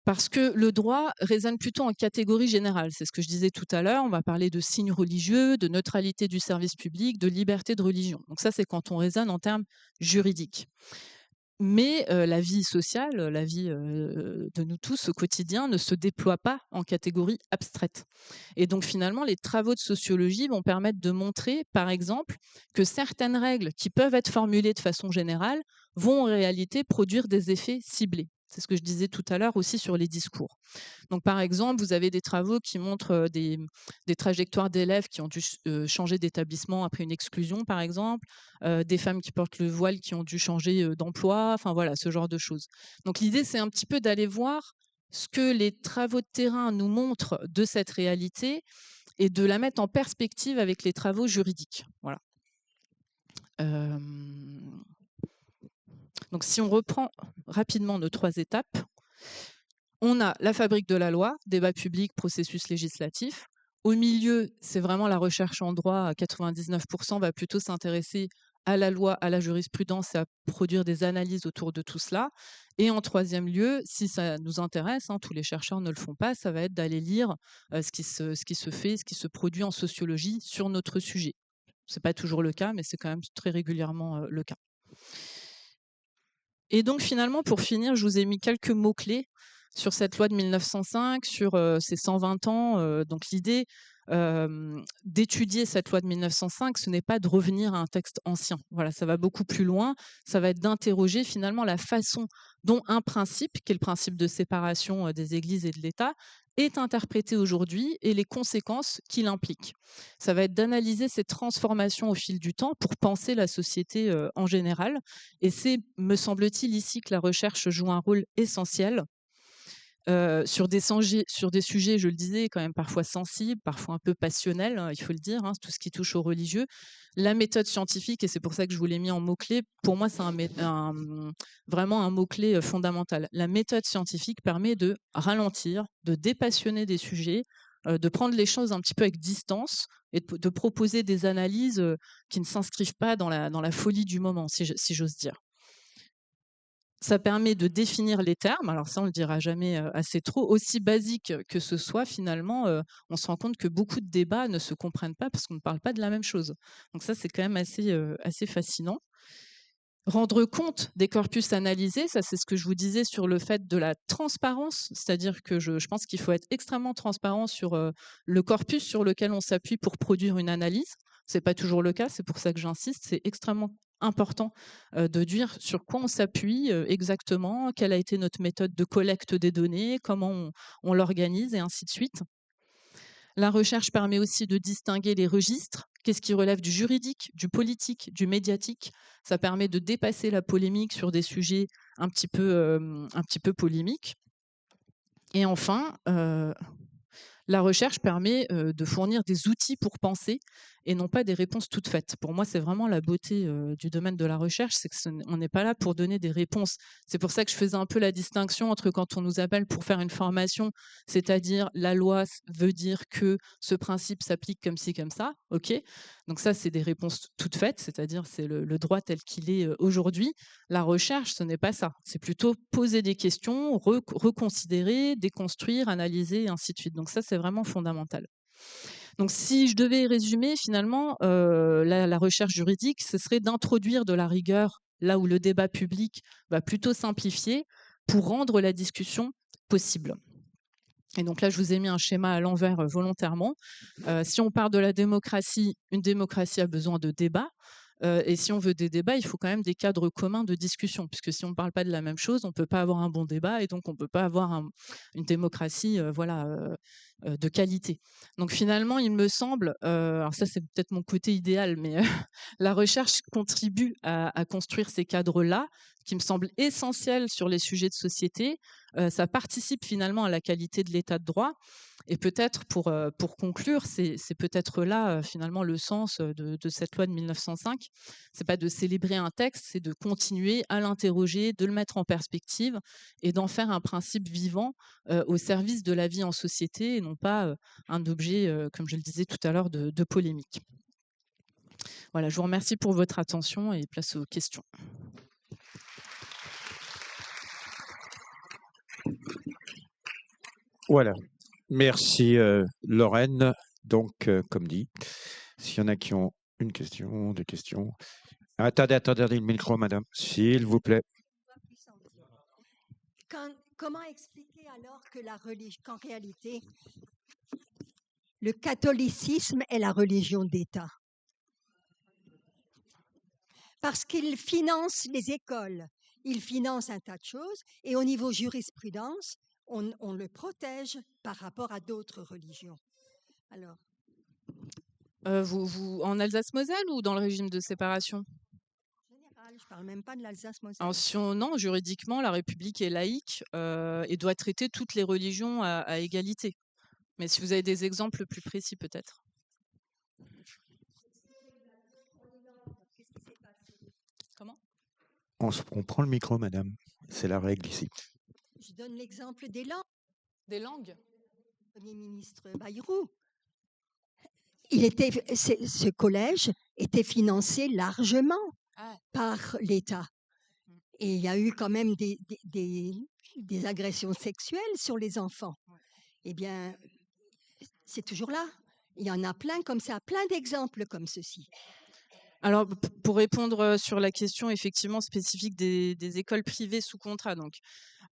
Parce que le droit raisonne plutôt en catégorie générale. C'est ce que je disais tout à l'heure. On va parler de signes religieux, de neutralité du service public, de liberté de religion. Donc ça, c'est quand on raisonne en termes juridiques. Mais la vie sociale, la vie, de nous tous au quotidien ne se déploie pas en catégorie abstraite. Et donc finalement, les travaux de sociologie vont permettre de montrer, par exemple, que certaines règles qui peuvent être formulées de façon générale vont en réalité produire des effets ciblés. C'est ce que je disais tout à l'heure aussi sur les discours. Donc par exemple, vous avez des travaux qui montrent, des trajectoires d'élèves qui ont dû changer d'établissement après une exclusion, par exemple, des femmes qui portent le voile qui ont dû changer, d'emploi, enfin voilà, ce genre de choses. Donc l'idée, c'est un petit peu d'aller voir ce que les travaux de terrain nous montrent de cette réalité et de la mettre en perspective avec les travaux juridiques. Voilà. Donc si on reprend rapidement nos 3 étapes, on a la fabrique de la loi, débat public, processus législatif. Au milieu, c'est vraiment la recherche en droit à 99% va plutôt s'intéresser à la loi, à la jurisprudence et à produire des analyses autour de tout cela. Et en troisième lieu, si ça nous intéresse, hein, tous les chercheurs ne le font pas, ça va être d'aller lire ce qui se fait, ce qui se produit en sociologie sur notre sujet. Ce n'est pas toujours le cas, mais c'est quand même très régulièrement le cas. Et donc finalement, pour finir, je vous ai mis quelques mots-clés sur cette loi de 1905, sur ces 120 ans. Donc l'idée d'étudier cette loi de 1905, ce n'est pas de revenir à un texte ancien. Voilà, ça va beaucoup plus loin. Ça va être d'interroger finalement la façon dont un principe, qui est le principe de séparation des églises et de l'État, est interprété aujourd'hui et les conséquences qu'il implique. Ça va être d'analyser ces transformations au fil du temps pour penser la société en général. Et c'est, me semble-t-il, ici que la recherche joue un rôle essentiel sur des sujets, je le disais, quand même parfois sensibles, parfois un peu passionnels, hein, il faut le dire, hein, tout ce qui touche au religieux. La méthode scientifique, et c'est pour ça que je vous l'ai mis en mot-clé, pour moi, c'est vraiment un mot-clé fondamental. La méthode scientifique permet de ralentir, de dépassionner des sujets, de prendre les choses un petit peu avec distance et de proposer des analyses qui ne s'inscrivent pas dans la folie du moment, si j'ose dire. Ça permet de définir les termes, alors ça on le dira jamais, assez trop, aussi basique que ce soit finalement, on se rend compte que beaucoup de débats ne se comprennent pas parce qu'on ne parle pas de la même chose. Donc ça, c'est quand même assez fascinant. Rendre compte des corpus analysés, ça c'est ce que je vous disais sur le fait de la transparence, c'est-à-dire que je pense qu'il faut être extrêmement transparent sur, le corpus sur lequel on s'appuie pour produire une analyse. C'est pas toujours le cas, c'est pour ça que j'insiste, c'est extrêmement important, de dire sur quoi on s'appuie, exactement, quelle a été notre méthode de collecte des données, comment on l'organise et ainsi de suite. La recherche permet aussi de distinguer les registres. Qu'est-ce qui relève du juridique, du politique, du médiatique? Ça permet de dépasser la polémique sur des sujets un petit peu polémiques. Et enfin, la recherche permet de fournir des outils pour penser et non pas des réponses toutes faites. Pour moi, c'est vraiment la beauté du domaine de la recherche, c'est on n'est pas là pour donner des réponses. C'est pour ça que je faisais un peu la distinction entre quand on nous appelle pour faire une formation, c'est-à-dire la loi veut dire que ce principe s'applique comme ci, comme ça, ok. Donc ça, c'est des réponses toutes faites, c'est-à-dire c'est le droit tel qu'il est aujourd'hui. La recherche, ce n'est pas ça. C'est plutôt poser des questions, reconsidérer, déconstruire, analyser, et ainsi de suite. Donc ça, c'est vraiment fondamental. Donc si je devais résumer, finalement, la recherche juridique, ce serait d'introduire de la rigueur là où le débat public va plutôt simplifier pour rendre la discussion possible. Et donc là, je vous ai mis un schéma à l'envers volontairement. Si on part de la démocratie, une démocratie a besoin de débats. Et si on veut des débats, il faut quand même des cadres communs de discussion, puisque si on ne parle pas de la même chose, on ne peut pas avoir un bon débat et donc on ne peut pas avoir une démocratie de qualité. Donc finalement, il me semble, alors ça c'est peut-être mon côté idéal, mais la recherche contribue à construire ces cadres-là, qui me semblent essentiels sur les sujets de société. Ça participe finalement à la qualité de l'état de droit. Et peut-être pour conclure, c'est peut-être là finalement le sens de cette loi de 1905. C'est pas de célébrer un texte, c'est de continuer à l'interroger, de le mettre en perspective et d'en faire un principe vivant au service de la vie en société et non pas un objet, comme je le disais tout à l'heure, de polémique. Voilà, je vous remercie pour votre attention et place aux questions. Voilà. Merci Lorraine. Donc, comme dit, s'il y en a qui ont une question, des questions. Attendez le micro, madame, s'il vous plaît. Comment expliquer alors que qu'en réalité, le catholicisme est la religion d'État? Parce qu'il finance les écoles, il finance un tas de choses, et au niveau jurisprudence, on le protège par rapport à d'autres religions. Alors, Vous en Alsace-Moselle ou dans le régime de séparation? en général, je ne parle même pas de l'Alsace-Moselle. Alors, non, juridiquement, la République est laïque et doit traiter toutes les religions à égalité. Mais si vous avez des exemples plus précis, peut-être. Comment? On prend le micro, madame. C'est la règle ici. Je donne l'exemple des langues. Des langues? Le Premier ministre Bayrou, ce collège était financé largement par l'État. Et il y a eu quand même des agressions sexuelles sur les enfants. Eh bien, c'est toujours là. Il y en a plein comme ça, plein d'exemples comme ceci. Alors, pour répondre sur la question effectivement spécifique des écoles privées sous contrat, donc,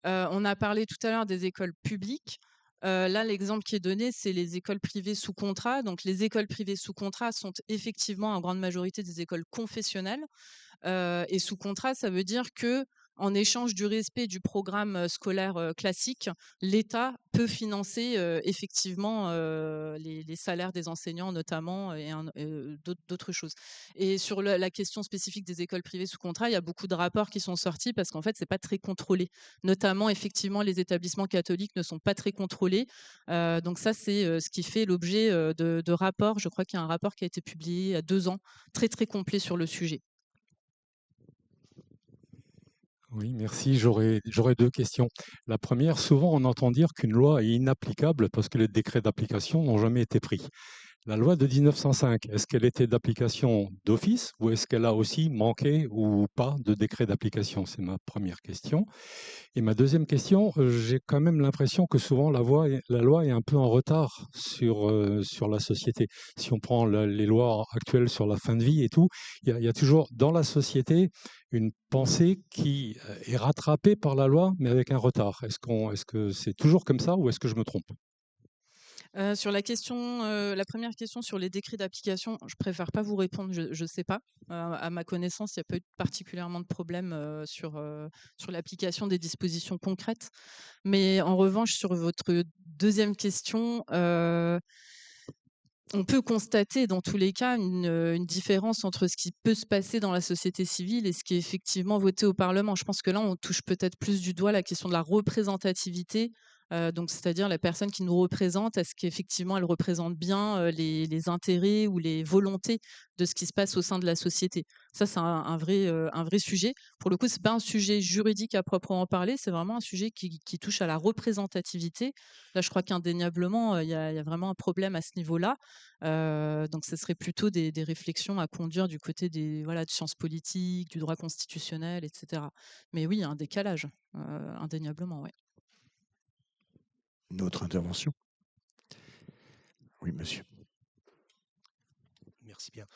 on a parlé tout à l'heure des écoles publiques. Là, l'exemple qui est donné, c'est les écoles privées sous contrat. Donc, les écoles privées sous contrat sont effectivement en grande majorité des écoles confessionnelles. Et sous contrat, ça veut dire que en échange du respect du programme scolaire classique, l'État peut financer effectivement les salaires des enseignants notamment et d'autres choses. Et sur la question spécifique des écoles privées sous contrat, il y a beaucoup de rapports qui sont sortis parce qu'en fait, c'est pas très contrôlé. Notamment, effectivement, les établissements catholiques ne sont pas très contrôlés. Donc ça, c'est ce qui fait l'objet de rapports. Je crois qu'il y a un rapport qui a été publié il y a 2 ans, très très complet sur le sujet. Oui, merci. J'aurais 2 questions. La première, souvent on entend dire qu'une loi est inapplicable parce que les décrets d'application n'ont jamais été pris. La loi de 1905, est-ce qu'elle était d'application d'office ou est-ce qu'elle a aussi manqué ou pas de décret d'application? C'est ma première question. Et ma deuxième question, j'ai quand même l'impression que souvent la loi est un peu en retard sur la société. Si on prend les lois actuelles sur la fin de vie et tout, il y a toujours dans la société une pensée qui est rattrapée par la loi, mais avec un retard. Est-ce que c'est toujours comme ça ou est-ce que je me trompe? Sur la première question sur les décrets d'application, je préfère pas vous répondre, je sais pas. À ma connaissance, il y a pas eu particulièrement de problème, sur l'application des dispositions concrètes. Mais en revanche, sur votre deuxième question, on peut constater dans tous les cas une différence entre ce qui peut se passer dans la société civile et ce qui est effectivement voté au Parlement. Je pense que là, on touche peut-être plus du doigt la question de la représentativité, donc c'est-à-dire la personne qui nous représente, est-ce qu'effectivement elle représente bien, les intérêts ou les volontés de ce qui se passe au sein de la société? Ça, c'est un vrai sujet. Pour le coup, c'est pas un sujet juridique à proprement parler, c'est vraiment un sujet qui touche à la représentativité. Là, je crois qu'indéniablement, il y a vraiment un problème à ce niveau-là. Donc ce serait plutôt des réflexions à conduire du côté des sciences politiques, du droit constitutionnel, et cetera. Mais oui, il y a un décalage, indéniablement, ouais. Une autre intervention? Oui, monsieur. Merci bien.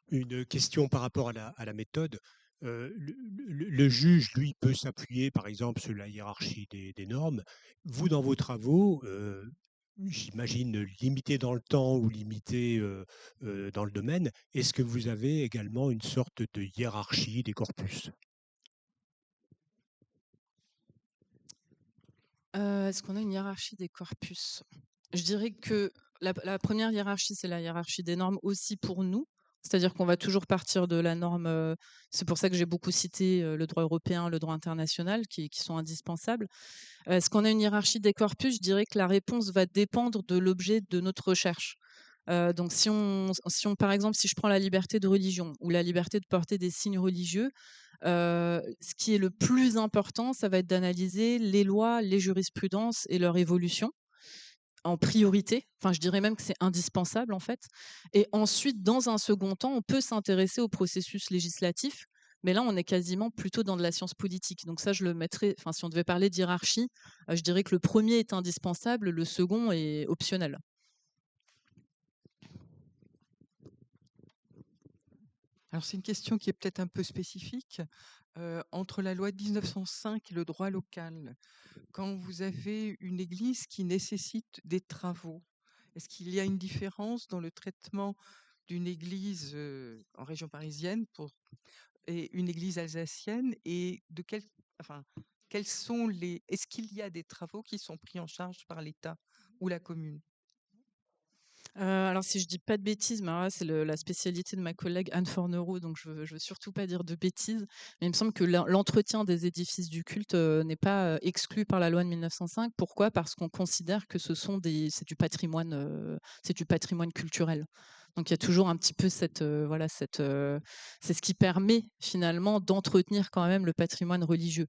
Une question par rapport à la méthode. Le juge, lui, peut s'appuyer, par exemple, sur la hiérarchie des normes. Vous, dans vos travaux, j'imagine limité dans le temps ou limité dans le domaine, est-ce que vous avez également une sorte de hiérarchie des corpus? Est-ce qu'on a une hiérarchie des corpus? Je dirais que la première hiérarchie, c'est la hiérarchie des normes aussi pour nous. C'est-à-dire qu'on va toujours partir de la norme, c'est pour ça que j'ai beaucoup cité, le droit européen, le droit international qui sont indispensables. Est-ce qu'on a une hiérarchie des corpus? Je dirais que la réponse va dépendre de l'objet de notre recherche. Donc si on par exemple, si je prends la liberté de religion ou la liberté de porter des signes religieux, ce qui est le plus important, ça va être d'analyser les lois, les jurisprudences et leur évolution en priorité. Enfin, je dirais même que c'est indispensable en fait. Et ensuite, dans un second temps, on peut s'intéresser au processus législatif. Mais là, on est quasiment plutôt dans de la science politique. Donc ça, je le mettrais, enfin, si on devait parler d'hiérarchie, je dirais que le premier est indispensable, le second est optionnel. Alors c'est une question qui est peut-être un peu spécifique. Entre la loi de 1905 et le droit local, quand vous avez une église qui nécessite des travaux, est-ce qu'il y a une différence dans le traitement d'une église en région parisienne et une église alsacienne et enfin, quels sont est-ce qu'il y a des travaux qui sont pris en charge par l'État ou la commune? Alors si je dis pas de bêtises, mais alors là, c'est la spécialité de ma collègue Anne Fornereau, donc je veux surtout pas dire de bêtises, mais il me semble que l'entretien des édifices du culte, n'est pas, exclu par la loi de 1905. Pourquoi? Parce qu'on considère que c'est du patrimoine culturel. Donc il y a toujours un petit peu c'est ce qui permet finalement d'entretenir quand même le patrimoine religieux.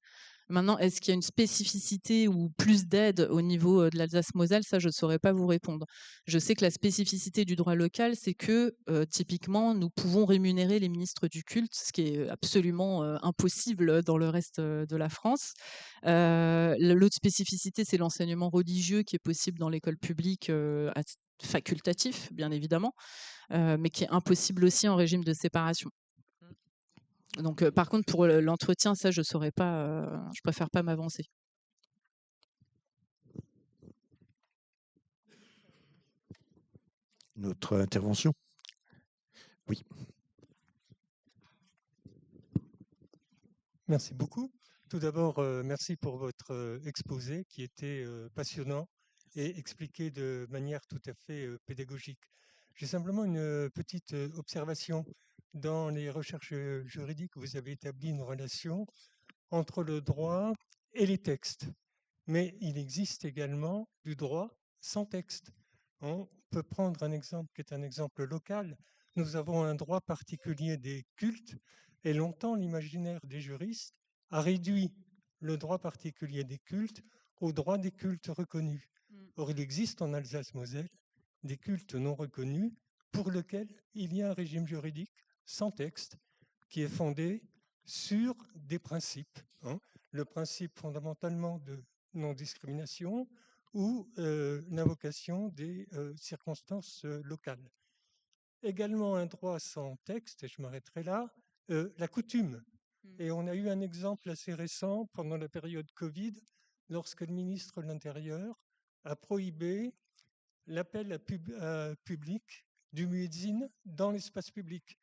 Maintenant, est-ce qu'il y a une spécificité ou plus d'aide au niveau, de l'Alsace-Moselle? Ça, je ne saurais pas vous répondre. Je sais que la spécificité du droit local, c'est que, typiquement, nous pouvons rémunérer les ministres du culte, ce qui est absolument, impossible dans le reste, de la France. L'autre spécificité, c'est l'enseignement religieux qui est possible dans l'école publique, facultatif, bien évidemment, mais qui est impossible aussi en régime de séparation. Donc, par contre, pour l'entretien, ça, je saurais pas, je préfère pas m'avancer. Notre intervention? Oui. Merci beaucoup. Tout d'abord, merci pour votre exposé qui était passionnant et expliqué de manière tout à fait pédagogique. J'ai simplement une petite observation. Dans les recherches juridiques, vous avez établi une relation entre le droit et les textes. Mais il existe également du droit sans texte. On peut prendre un exemple qui est un exemple local. Nous avons un droit particulier des cultes et longtemps l'imaginaire des juristes a réduit le droit particulier des cultes au droit des cultes reconnus. Or, il existe en Alsace-Moselle des cultes non reconnus pour lesquels il y a un régime juridique sans texte qui est fondé sur des principes. Le principe fondamentalement de non-discrimination ou l'invocation des circonstances locales. Également un droit sans texte, et je m'arrêterai là, la coutume. Et on a eu un exemple assez récent pendant la période Covid, lorsque le ministre de l'Intérieur a prohibé l'appel à public du muezzin dans l'espace public.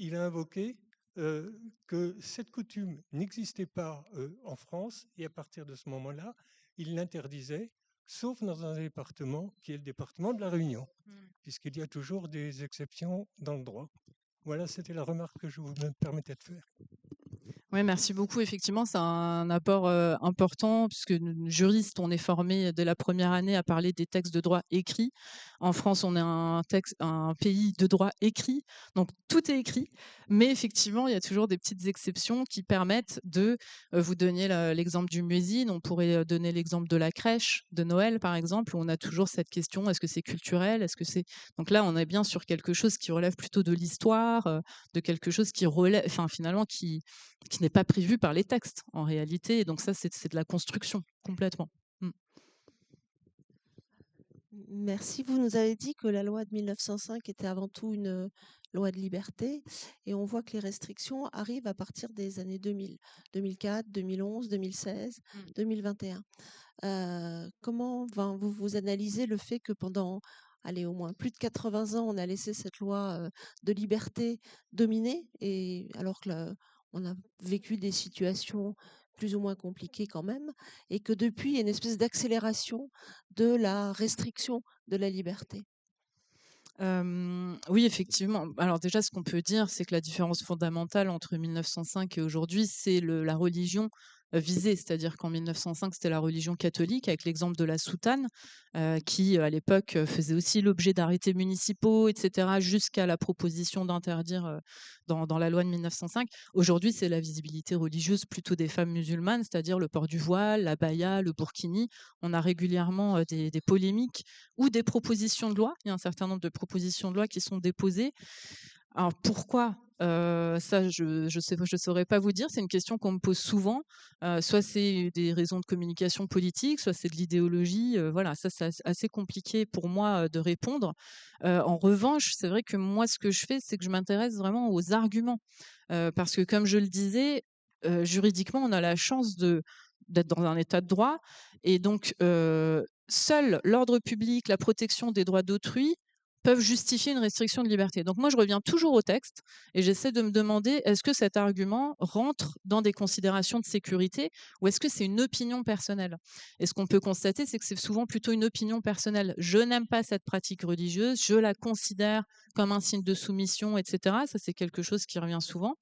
Il a invoqué que cette coutume n'existait pas en France et à partir de ce moment-là, il l'interdisait, sauf dans un département qui est le département de la Réunion, puisqu'il y a toujours des exceptions dans le droit. Voilà, c'était la remarque que je me permettais de faire. Oui, merci beaucoup. Effectivement, c'est un apport important puisque nous, juristes, on est formés dès la première année à parler des textes de droit écrit. En France, on est un pays de droit écrit, donc tout est écrit. Mais effectivement, il y a toujours des petites exceptions qui permettent de vous donner l'exemple du muezzin. On pourrait donner l'exemple de la crèche de Noël, par exemple, où on a toujours cette question, est-ce que c'est culturel? Est-ce que c'est... Donc là, on est bien sur quelque chose qui relève plutôt de l'histoire, de quelque chose qui relève, enfin, finalement, qui n'est pas prévu par les textes en réalité. Et donc ça, c'est de la construction complètement. Merci. Vous nous avez dit que la loi de 1905 était avant tout une loi de liberté et on voit que les restrictions arrivent à partir des années 2000, 2004, 2011, 2016, 2021. Comment vous analysez le fait que pendant au moins plus de 80 ans, on a laissé cette loi de liberté dominer, et alors que on a vécu des situations plus ou moins compliqué quand même, et que depuis, il y a une espèce d'accélération de la restriction de la liberté. Oui, effectivement. Alors déjà, ce qu'on peut dire, c'est que la différence fondamentale entre 1905 et aujourd'hui, c'est la religion visée. C'est-à-dire qu'en 1905, c'était la religion catholique, avec l'exemple de la soutane, qui, à l'époque, faisait aussi l'objet d'arrêtés municipaux, etc., jusqu'à la proposition d'interdire dans la loi de 1905. Aujourd'hui, c'est la visibilité religieuse plutôt des femmes musulmanes, c'est-à-dire le port du voile, la baya, le burkini. On a régulièrement des polémiques ou des propositions de loi. Il y a un certain nombre de propositions de loi qui sont déposées. Alors pourquoi ça, je saurais pas vous dire. C'est une question qu'on me pose souvent. Soit c'est des raisons de communication politique, soit c'est de l'idéologie. Voilà, ça c'est assez compliqué pour moi de répondre. En revanche, c'est vrai que moi, ce que je fais, c'est que je m'intéresse vraiment aux arguments, parce que comme je le disais, juridiquement, on a la chance d'être dans un état de droit, et donc seul l'ordre public, la protection des droits d'autrui peuvent justifier une restriction de liberté. Donc moi, je reviens toujours au texte et j'essaie de me demander, est-ce que cet argument rentre dans des considérations de sécurité ou est-ce que c'est une opinion personnelle? Et ce qu'on peut constater, c'est que c'est souvent plutôt une opinion personnelle. Je n'aime pas cette pratique religieuse, je la considère comme un signe de soumission, etc. Ça, c'est quelque chose qui revient souvent.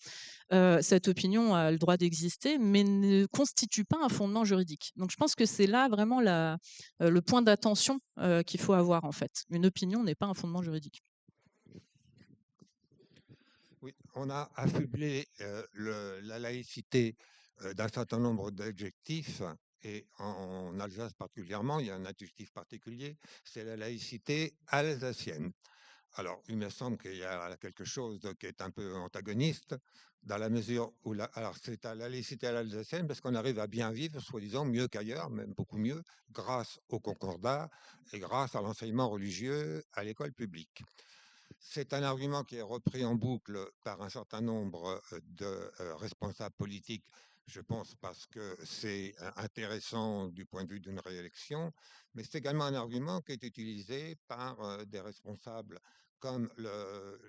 Cette opinion a le droit d'exister, mais ne constitue pas un fondement juridique. Donc je pense que c'est là vraiment le point d'attention qu'il faut avoir en fait. Une opinion n'est pas un fondement juridique. Oui, on a affublé la laïcité d'un certain nombre d'adjectifs, et en Alsace particulièrement, il y a un adjectif particulier, c'est la laïcité alsacienne. Alors, il me semble qu'il y a quelque chose qui est un peu antagoniste, dans la mesure où, alors c'est à la laïcité à l'alsacienne, parce qu'on arrive à bien vivre, soi-disant, mieux qu'ailleurs, même beaucoup mieux, grâce au concordat et grâce à l'enseignement religieux à l'école publique. C'est un argument qui est repris en boucle par un certain nombre de responsables politiques, je pense parce que c'est intéressant du point de vue d'une réélection, mais c'est également un argument qui est utilisé par des responsables comme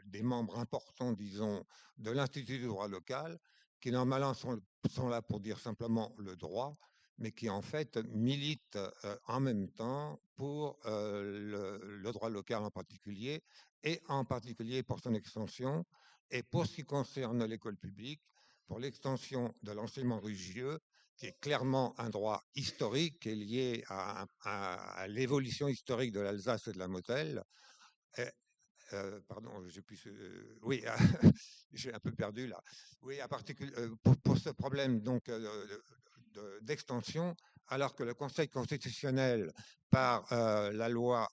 des membres importants, disons, de l'Institut du droit local, qui normalement sont là pour dire simplement le droit, mais qui en fait militent en même temps pour le droit local en particulier, et en particulier pour son extension, et pour ce qui concerne l'école publique, pour l'extension de l'enseignement religieux, qui est clairement un droit historique et lié à l'évolution historique de l'Alsace et de la Moselle. Pardon, oui, j'ai un peu perdu là. Oui, pour ce problème donc d'extension, alors que le Conseil constitutionnel, par la loi,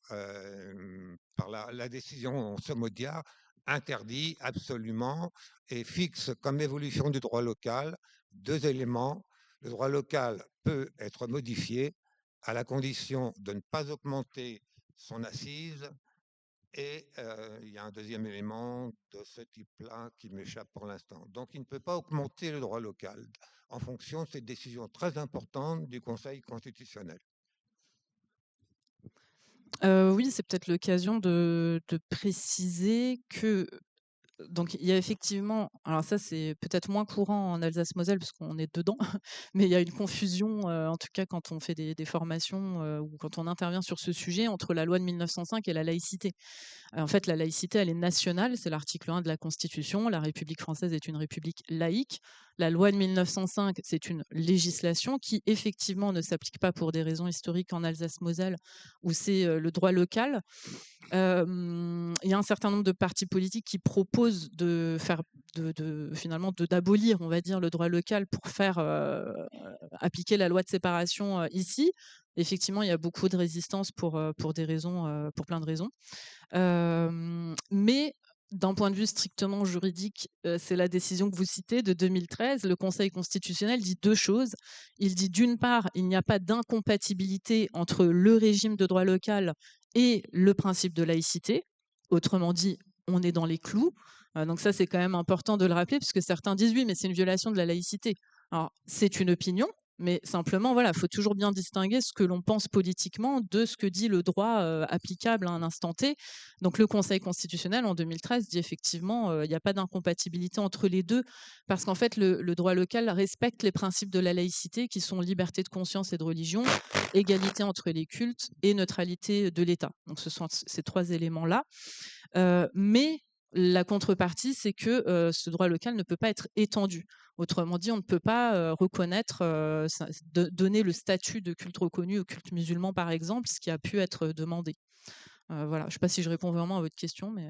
par la décision Sommodia, interdit absolument et fixe comme évolution du droit local 2 éléments. Le droit local peut être modifié à la condition de ne pas augmenter son assise. Et il y a un deuxième élément de ce type-là qui m'échappe pour l'instant. Donc, il ne peut pas augmenter le droit local en fonction de cette décision très importante du Conseil constitutionnel. Oui, c'est peut-être l'occasion de préciser que donc il y a effectivement, alors ça c'est peut-être moins courant en Alsace-Moselle parce qu'on est dedans, mais il y a une confusion, en tout cas quand on fait des formations ou quand on intervient sur ce sujet, entre la loi de 1905 et la laïcité. En fait, la laïcité, elle est nationale, c'est l'article 1 de la Constitution. La République française est une république laïque. La loi de 1905, c'est une législation qui, effectivement, ne s'applique pas pour des raisons historiques en Alsace-Moselle, où c'est le droit local. Il y a un certain nombre de partis politiques qui proposent finalement d'abolir, on va dire, le droit local pour faire appliquer la loi de séparation ici. Effectivement, il y a beaucoup de résistance pour des raisons, pour plein de raisons. Mais d'un point de vue strictement juridique, c'est la décision que vous citez de 2013. Le Conseil constitutionnel dit 2 choses. Il dit d'une part, il n'y a pas d'incompatibilité entre le régime de droit local et le principe de laïcité. Autrement dit, on est dans les clous. Donc ça, c'est quand même important de le rappeler, puisque certains disent oui, mais c'est une violation de la laïcité. Alors, c'est une opinion, Mais simplement, voilà, il faut toujours bien distinguer ce que l'on pense politiquement de ce que dit le droit applicable à un instant T. Donc le Conseil constitutionnel, en 2013, dit effectivement il n'y a pas d'incompatibilité entre les deux, parce qu'en fait, le droit local respecte les principes de la laïcité, qui sont liberté de conscience et de religion, égalité entre les cultes et neutralité de l'État. Donc ce sont ces 3 éléments-là. Mais la contrepartie, c'est que ce droit local ne peut pas être étendu. Autrement dit, on ne peut pas reconnaître, donner le statut de culte reconnu au culte musulman, par exemple, ce qui a pu être demandé. Voilà. Je ne sais pas si je réponds vraiment à votre question, mais...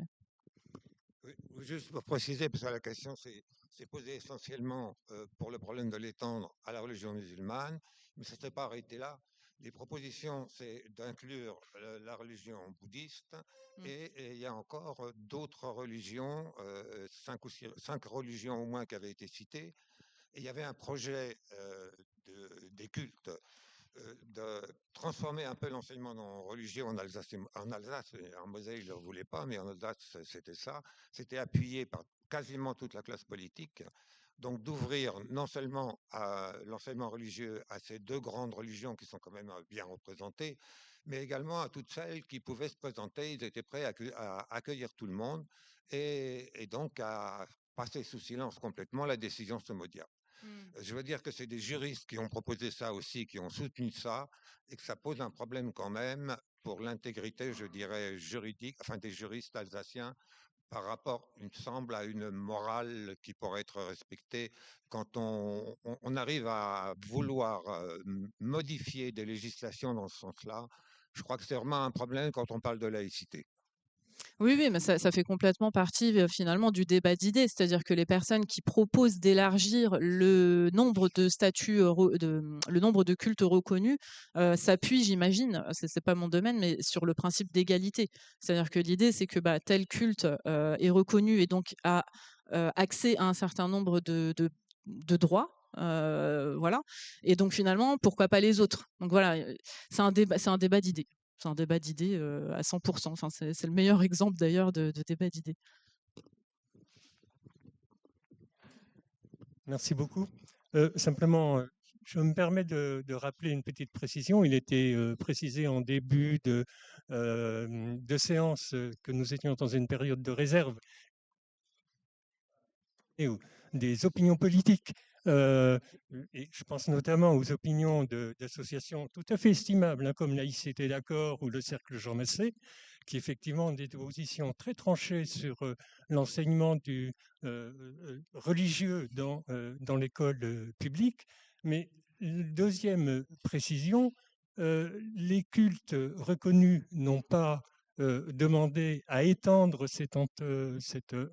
Oui, juste pour préciser, parce que la question s'est posée essentiellement pour le problème de l'étendre à la religion musulmane, mais ça ne s'est pas arrêté là. Les propositions, c'est d'inclure la religion bouddhiste et il y a encore d'autres religions, 5 religions au moins qui avaient été citées. Et il y avait un projet des cultes de transformer un peu l'enseignement religieux en Alsace, et en Moselle, je ne le voulais pas, mais en Alsace, c'était ça. C'était appuyé par quasiment toute la classe politique. Donc d'ouvrir non seulement l'enseignement religieux à ces 2 grandes religions qui sont quand même bien représentées, mais également à toutes celles qui pouvaient se présenter. Ils étaient prêts à accueillir tout le monde et donc à passer sous silence complètement la décision Somodia. Je veux dire que c'est des juristes qui ont proposé ça aussi, qui ont soutenu ça, et que ça pose un problème quand même pour l'intégrité, je dirais, juridique, enfin des juristes alsaciens, par rapport, il me semble, à une morale qui pourrait être respectée. Quand on arrive à vouloir modifier des législations dans ce sens-là, je crois que c'est vraiment un problème quand on parle de laïcité. Oui, oui, mais ça fait complètement partie finalement du débat d'idées. C'est-à-dire que les personnes qui proposent d'élargir le nombre de statuts, le nombre de cultes reconnus, s'appuient, j'imagine, c'est pas mon domaine, mais sur le principe d'égalité. C'est-à-dire que l'idée, c'est que tel culte est reconnu et donc a accès à un certain nombre de droits. Voilà. Et donc finalement, pourquoi pas les autres? Donc voilà, c'est un débat d'idées. C'est un débat d'idées à 100%. Enfin, c'est le meilleur exemple d'ailleurs de débat d'idées. Merci beaucoup. Simplement, je me permets de rappeler une petite précision. Il était précisé en début de séance que nous étions dans une période de réserve et des opinions politiques. Et je pense notamment aux opinions d'associations tout à fait estimables, comme Laïcité d'accord ou le Cercle Jean Massé, qui effectivement ont des positions très tranchées sur l'enseignement religieux dans l'école publique. Mais deuxième précision, les cultes reconnus n'ont pas demandé à étendre cet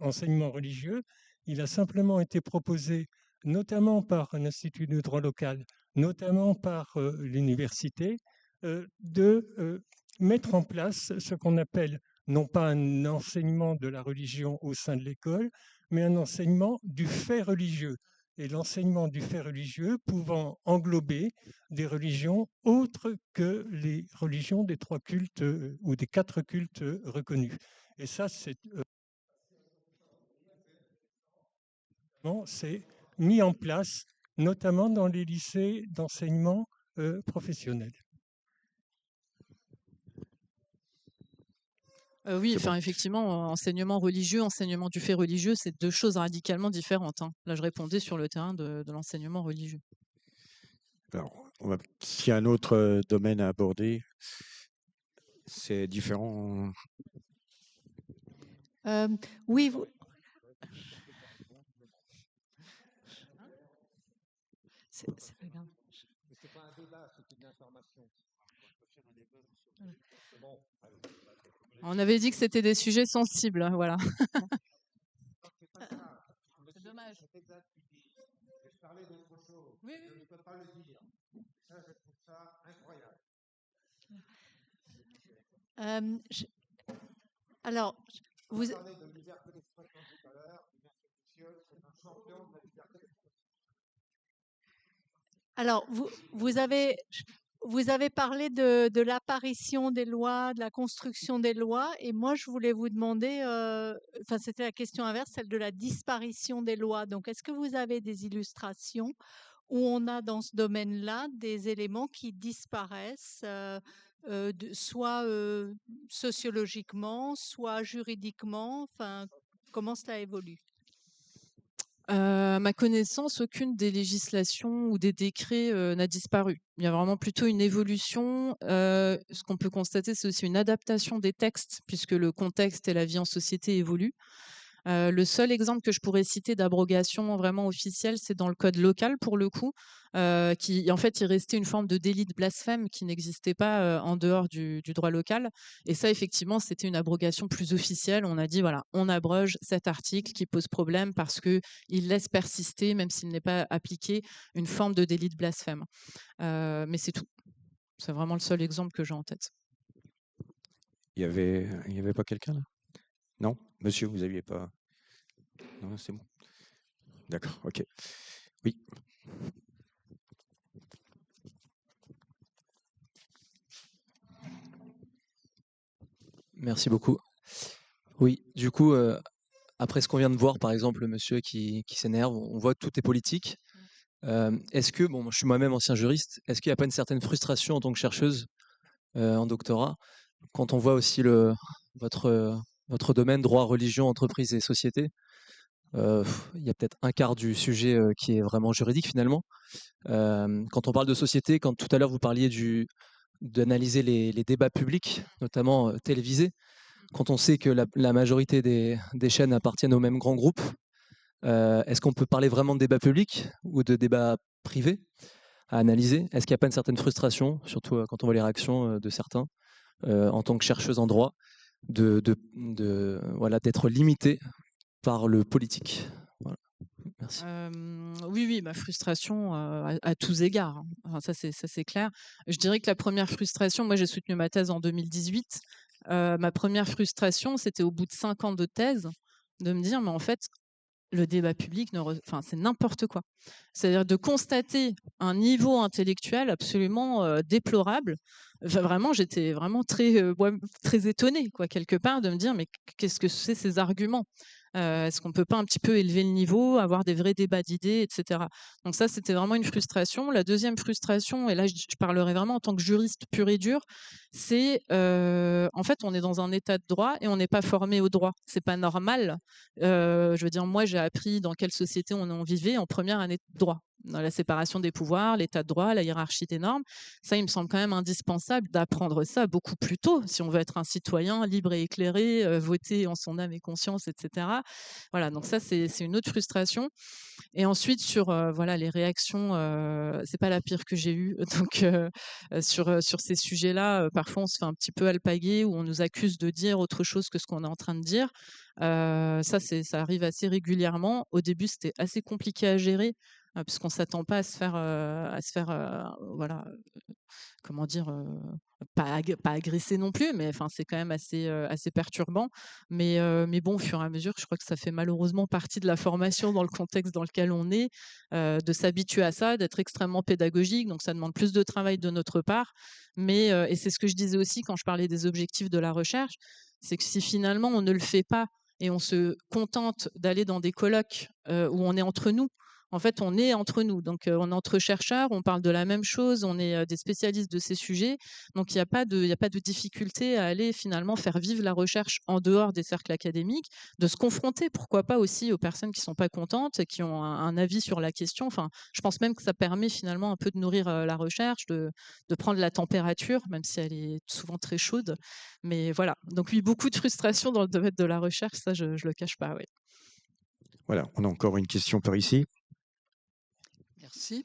enseignement religieux. Il a simplement été proposé, notamment par un institut de droit local, notamment par l'université, de mettre en place ce qu'on appelle non pas un enseignement de la religion au sein de l'école, mais un enseignement du fait religieux. Et l'enseignement du fait religieux pouvant englober des religions autres que les religions des 3 cultes ou des 4 cultes reconnus. Et ça, c'est mis en place, notamment dans les lycées d'enseignement professionnel. Oui, enfin, effectivement, enseignement religieux, enseignement du fait religieux, c'est 2 choses radicalement différentes. Là, je répondais sur le terrain de l'enseignement religieux. Alors, s'il y a un autre domaine à aborder, c'est différent. Oui, c'est pas grave. C'est pas un débat, c'est une information. On avait dit que c'était des sujets sensibles, voilà. C'est dommage. Je parlais d'autre chose. Oui, je ne peux pas le dire. Ça, je trouve ça incroyable. Alors, vous parlez de liberté d'expression tout à l'heure. C'est un champion de la liberté d'expression. Alors, vous avez parlé de l'apparition des lois, de la construction des lois, et moi, je voulais vous demander, enfin, c'était la question inverse, celle de la disparition des lois. Donc, est-ce que vous avez des illustrations où on a dans ce domaine-là des éléments qui disparaissent, soit sociologiquement, soit juridiquement. Enfin, comment cela évolue? À ma connaissance, aucune des législations ou des décrets n'a disparu. Il y a vraiment plutôt une évolution. Ce qu'on peut constater, c'est aussi une adaptation des textes, puisque le contexte et la vie en société évoluent. Le seul exemple que je pourrais citer d'abrogation vraiment officielle, c'est dans le code local pour le coup, qui en fait, il restait une forme de délit de blasphème qui n'existait pas en dehors du droit local. Et ça, effectivement, c'était une abrogation plus officielle. On a dit, voilà, on abroge cet article qui pose problème parce qu'il laisse persister, même s'il n'est pas appliqué, une forme de délit de blasphème. Mais c'est tout. C'est vraiment le seul exemple que j'ai en tête. Il y avait pas quelqu'un là? Non? Monsieur, vous aviez pas? Non, c'est bon. D'accord, ok. Oui. Merci beaucoup. Oui, du coup, après ce qu'on vient de voir, par exemple, le monsieur qui s'énerve, on voit que tout est politique. Est-ce que, bon, je suis moi-même ancien juriste, est-ce qu'il n'y a pas une certaine frustration en tant que chercheuse en doctorat, quand on voit aussi votre domaine, droit, religion, entreprise et société? Il y a peut-être un quart du sujet qui est vraiment juridique finalement. Quand on parle de société, quand tout à l'heure vous parliez d'analyser les débats publics, notamment télévisés, quand on sait que la majorité des chaînes appartiennent au même grand groupe, est-ce qu'on peut parler vraiment de débat public ou de débat privé à analyser? Est-ce qu'il n'y a pas une certaine frustration, surtout quand on voit les réactions de certains, en tant que chercheuse en droit, voilà, d'être limitée par le politique? Voilà. Merci. Oui, ma frustration à tous égards, hein. Enfin, ça c'est clair. Je dirais que la première frustration, moi j'ai soutenu ma thèse en 2018. Ma première frustration, c'était au bout de 5 ans de thèse, de me dire, mais en fait, le débat public, enfin, c'est n'importe quoi. C'est-à-dire de constater un niveau intellectuel absolument déplorable. Enfin, vraiment, j'étais vraiment très étonnée, quoi, quelque part, de me dire, mais qu'est-ce que c'est ces arguments? Est-ce qu'on peut pas un petit peu élever le niveau, avoir des vrais débats d'idées, etc. Donc ça, c'était vraiment une frustration. La deuxième frustration, et là, je parlerai vraiment en tant que juriste pur et dur, c'est en fait, on est dans un état de droit et on n'est pas formé au droit. C'est pas normal. Je veux dire, moi, j'ai appris dans quelle société on vivait en première année de droit. Dans la séparation des pouvoirs, l'état de droit, la hiérarchie des normes. Ça, il me semble quand même indispensable d'apprendre ça beaucoup plus tôt si on veut être un citoyen libre et éclairé, voter en son âme et conscience, etc. Voilà, donc ça, c'est une autre frustration. Et ensuite, sur voilà, les réactions, c'est pas la pire que j'ai eue. Donc, sur ces sujets-là, parfois, on se fait un petit peu alpaguer ou on nous accuse de dire autre chose que ce qu'on est en train de dire. Ça arrive assez régulièrement. Au début, c'était assez compliqué à gérer puisqu'on s'attend pas à se faire, voilà, comment dire, pas agresser non plus, mais enfin, c'est quand même assez perturbant. Mais bon, au fur et à mesure, je crois que ça fait malheureusement partie de la formation dans le contexte dans lequel on est, de s'habituer à ça, d'être extrêmement pédagogique. Donc, ça demande plus de travail de notre part. Mais et c'est ce que je disais aussi quand je parlais des objectifs de la recherche, c'est que si finalement on ne le fait pas et on se contente d'aller dans des colloques où on est entre nous. En fait, on est entre nous. Donc, on est entre chercheurs, on parle de la même chose, on est des spécialistes de ces sujets. Donc, il n'y a pas de difficulté à aller finalement faire vivre la recherche en dehors des cercles académiques, de se confronter, pourquoi pas aussi aux personnes qui ne sont pas contentes, et qui ont un avis sur la question. Enfin, je pense même que ça permet finalement un peu de nourrir la recherche, de prendre la température, même si elle est souvent très chaude. Mais voilà. Donc, oui, beaucoup de frustration dans le domaine de la recherche, ça, je ne le cache pas. Oui. Voilà, on a encore une question par ici. Merci.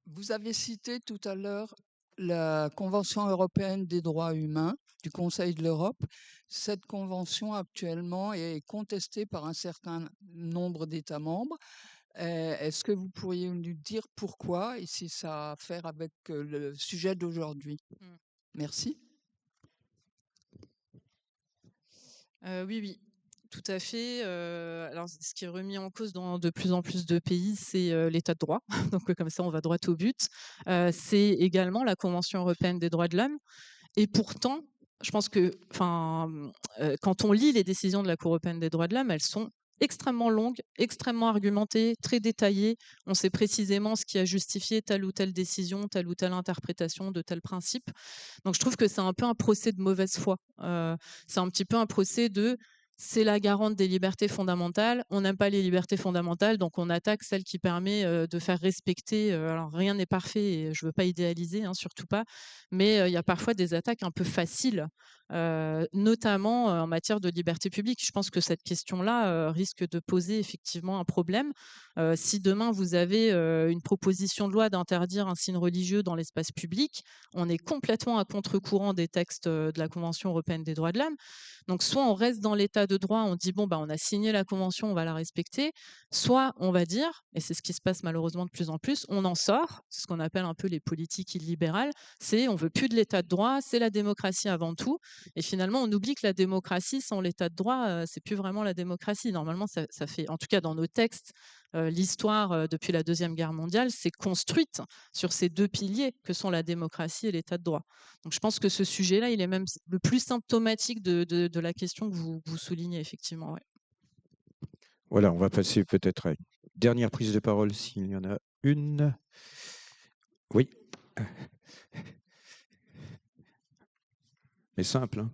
Vous avez cité tout à l'heure la Convention européenne des droits humains du Conseil de l'Europe. Cette convention actuellement est contestée par un certain nombre d'États membres. Est-ce que vous pourriez nous dire pourquoi et si ça a à faire avec le sujet d'aujourd'hui? Merci. Oui. Tout à fait. Alors, ce qui est remis en cause dans de plus en plus de pays, c'est l'état de droit. Donc, comme ça, on va droit au but. C'est également la Convention européenne des droits de l'homme. Et pourtant, je pense que quand on lit les décisions de la Cour européenne des droits de l'homme, elles sont extrêmement longue, extrêmement argumentée, très détaillée. On sait précisément ce qui a justifié telle ou telle décision, telle ou telle interprétation de tel principe. Donc je trouve que c'est un peu un procès de mauvaise foi. C'est un petit peu un procès de c'est la garante des libertés fondamentales. On n'aime pas les libertés fondamentales, donc on attaque celle qui permet de faire respecter. Alors rien n'est parfait, et je ne veux pas idéaliser, hein, surtout pas, mais il y a parfois des attaques un peu faciles, notamment en matière de liberté publique. Je pense que cette question-là risque de poser effectivement un problème. Si demain vous avez une proposition de loi d'interdire un signe religieux dans l'espace public, on est complètement à contre-courant des textes de la Convention européenne des droits de l'homme. Donc, soit on reste dans l'état de droit, on dit bon, bah, on a signé la convention, on va la respecter, soit on va dire, et c'est ce qui se passe malheureusement de plus en plus, on en sort, c'est ce qu'on appelle un peu les politiques illibérales, c'est on veut plus de l'état de droit, c'est la démocratie avant tout, et finalement on oublie que la démocratie sans l'état de droit, c'est plus vraiment la démocratie. Normalement, ça fait, en tout cas dans nos textes, l'histoire depuis la Deuxième Guerre mondiale s'est construite sur ces deux piliers que sont la démocratie et l'état de droit. Donc je pense que ce sujet-là, il est même le plus symptomatique de la question que vous soulignez, effectivement. Ouais. Voilà, on va passer peut-être à une dernière prise de parole, s'il y en a une. Oui. Mais simple, hein.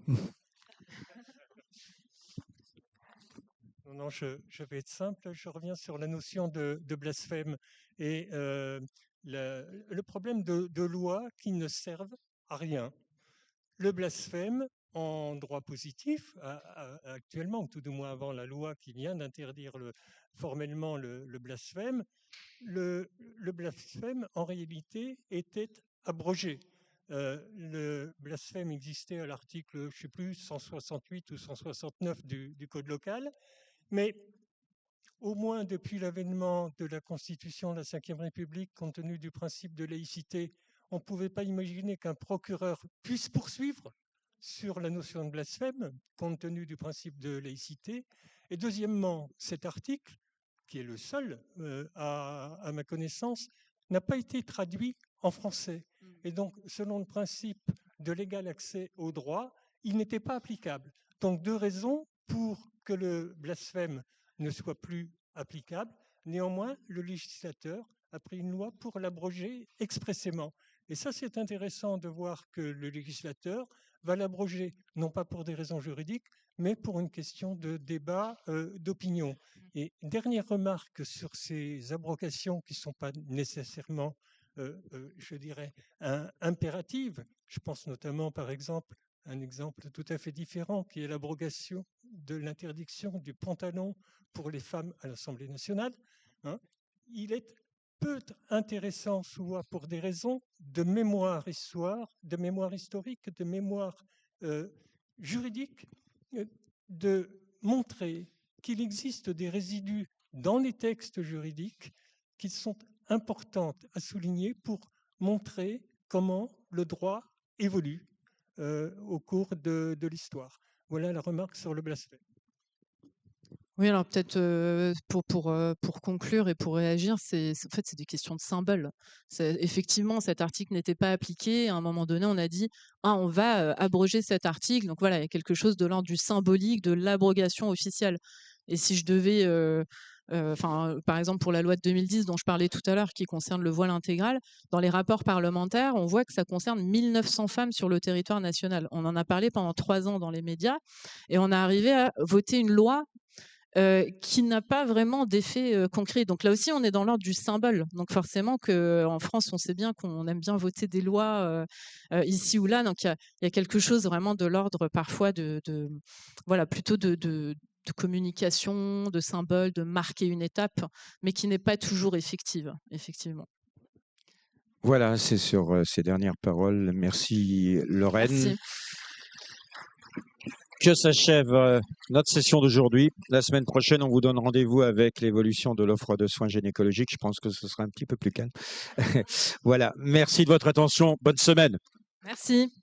Non, je vais être simple. Je reviens sur la notion de blasphème et le problème de lois qui ne servent à rien. Le blasphème, en droit positif, actuellement, ou tout du moins avant la loi qui vient d'interdire formellement le blasphème, le blasphème, en réalité, était abrogé. Le blasphème existait à l'article, je ne sais plus, 168 ou 169 du Code local, mais au moins depuis l'avènement de la Constitution de la Ve République, compte tenu du principe de laïcité, on ne pouvait pas imaginer qu'un procureur puisse poursuivre sur la notion de blasphème, compte tenu du principe de laïcité. Et deuxièmement, cet article, qui est le seul à ma connaissance, n'a pas été traduit en français. Et donc, selon le principe de l'égal accès au droit, il n'était pas applicable. Donc, deux raisons pour que le blasphème ne soit plus applicable. Néanmoins, le législateur a pris une loi pour l'abroger expressément. Et ça, c'est intéressant de voir que le législateur va l'abroger, non pas pour des raisons juridiques, mais pour une question de débat d'opinion. Et dernière remarque sur ces abrogations qui ne sont pas nécessairement, je dirais, impératives. Je pense notamment, par exemple, un exemple tout à fait différent, qui est l'abrogation de l'interdiction du pantalon pour les femmes à l'Assemblée nationale. Hein. Il est peu intéressant, souvent pour des raisons de mémoire historique, de mémoire juridique, de montrer qu'il existe des résidus dans les textes juridiques qui sont importants à souligner pour montrer comment le droit évolue au cours de l'histoire. Voilà la remarque sur le blasphème. Oui, alors peut-être pour conclure et pour réagir, en fait, c'est des questions de symboles. Effectivement, cet article n'était pas appliqué. À un moment donné, on a dit on va abroger cet article. Donc voilà, il y a quelque chose de l'ordre du symbolique, de l'abrogation officielle. Et si je devais, par exemple, pour la loi de 2010 dont je parlais tout à l'heure, qui concerne le voile intégral, dans les rapports parlementaires, on voit que ça concerne 1900 femmes sur le territoire national. On en a parlé pendant 3 ans dans les médias et on est arrivé à voter une loi qui n'a pas vraiment d'effet concret. Donc là aussi, on est dans l'ordre du symbole. Donc forcément qu'en France, on sait bien qu'on aime bien voter des lois ici ou là. Donc il y a quelque chose vraiment de l'ordre parfois voilà, plutôt de communication, de symbole, de marquer une étape, mais qui n'est pas toujours effective, effectivement. Voilà, c'est sur ces dernières paroles. Merci Lorraine. Merci. Que s'achève notre session d'aujourd'hui. La semaine prochaine, on vous donne rendez-vous avec l'évolution de l'offre de soins gynécologiques. Je pense que ce sera un petit peu plus calme. Voilà, merci de votre attention. Bonne semaine. Merci.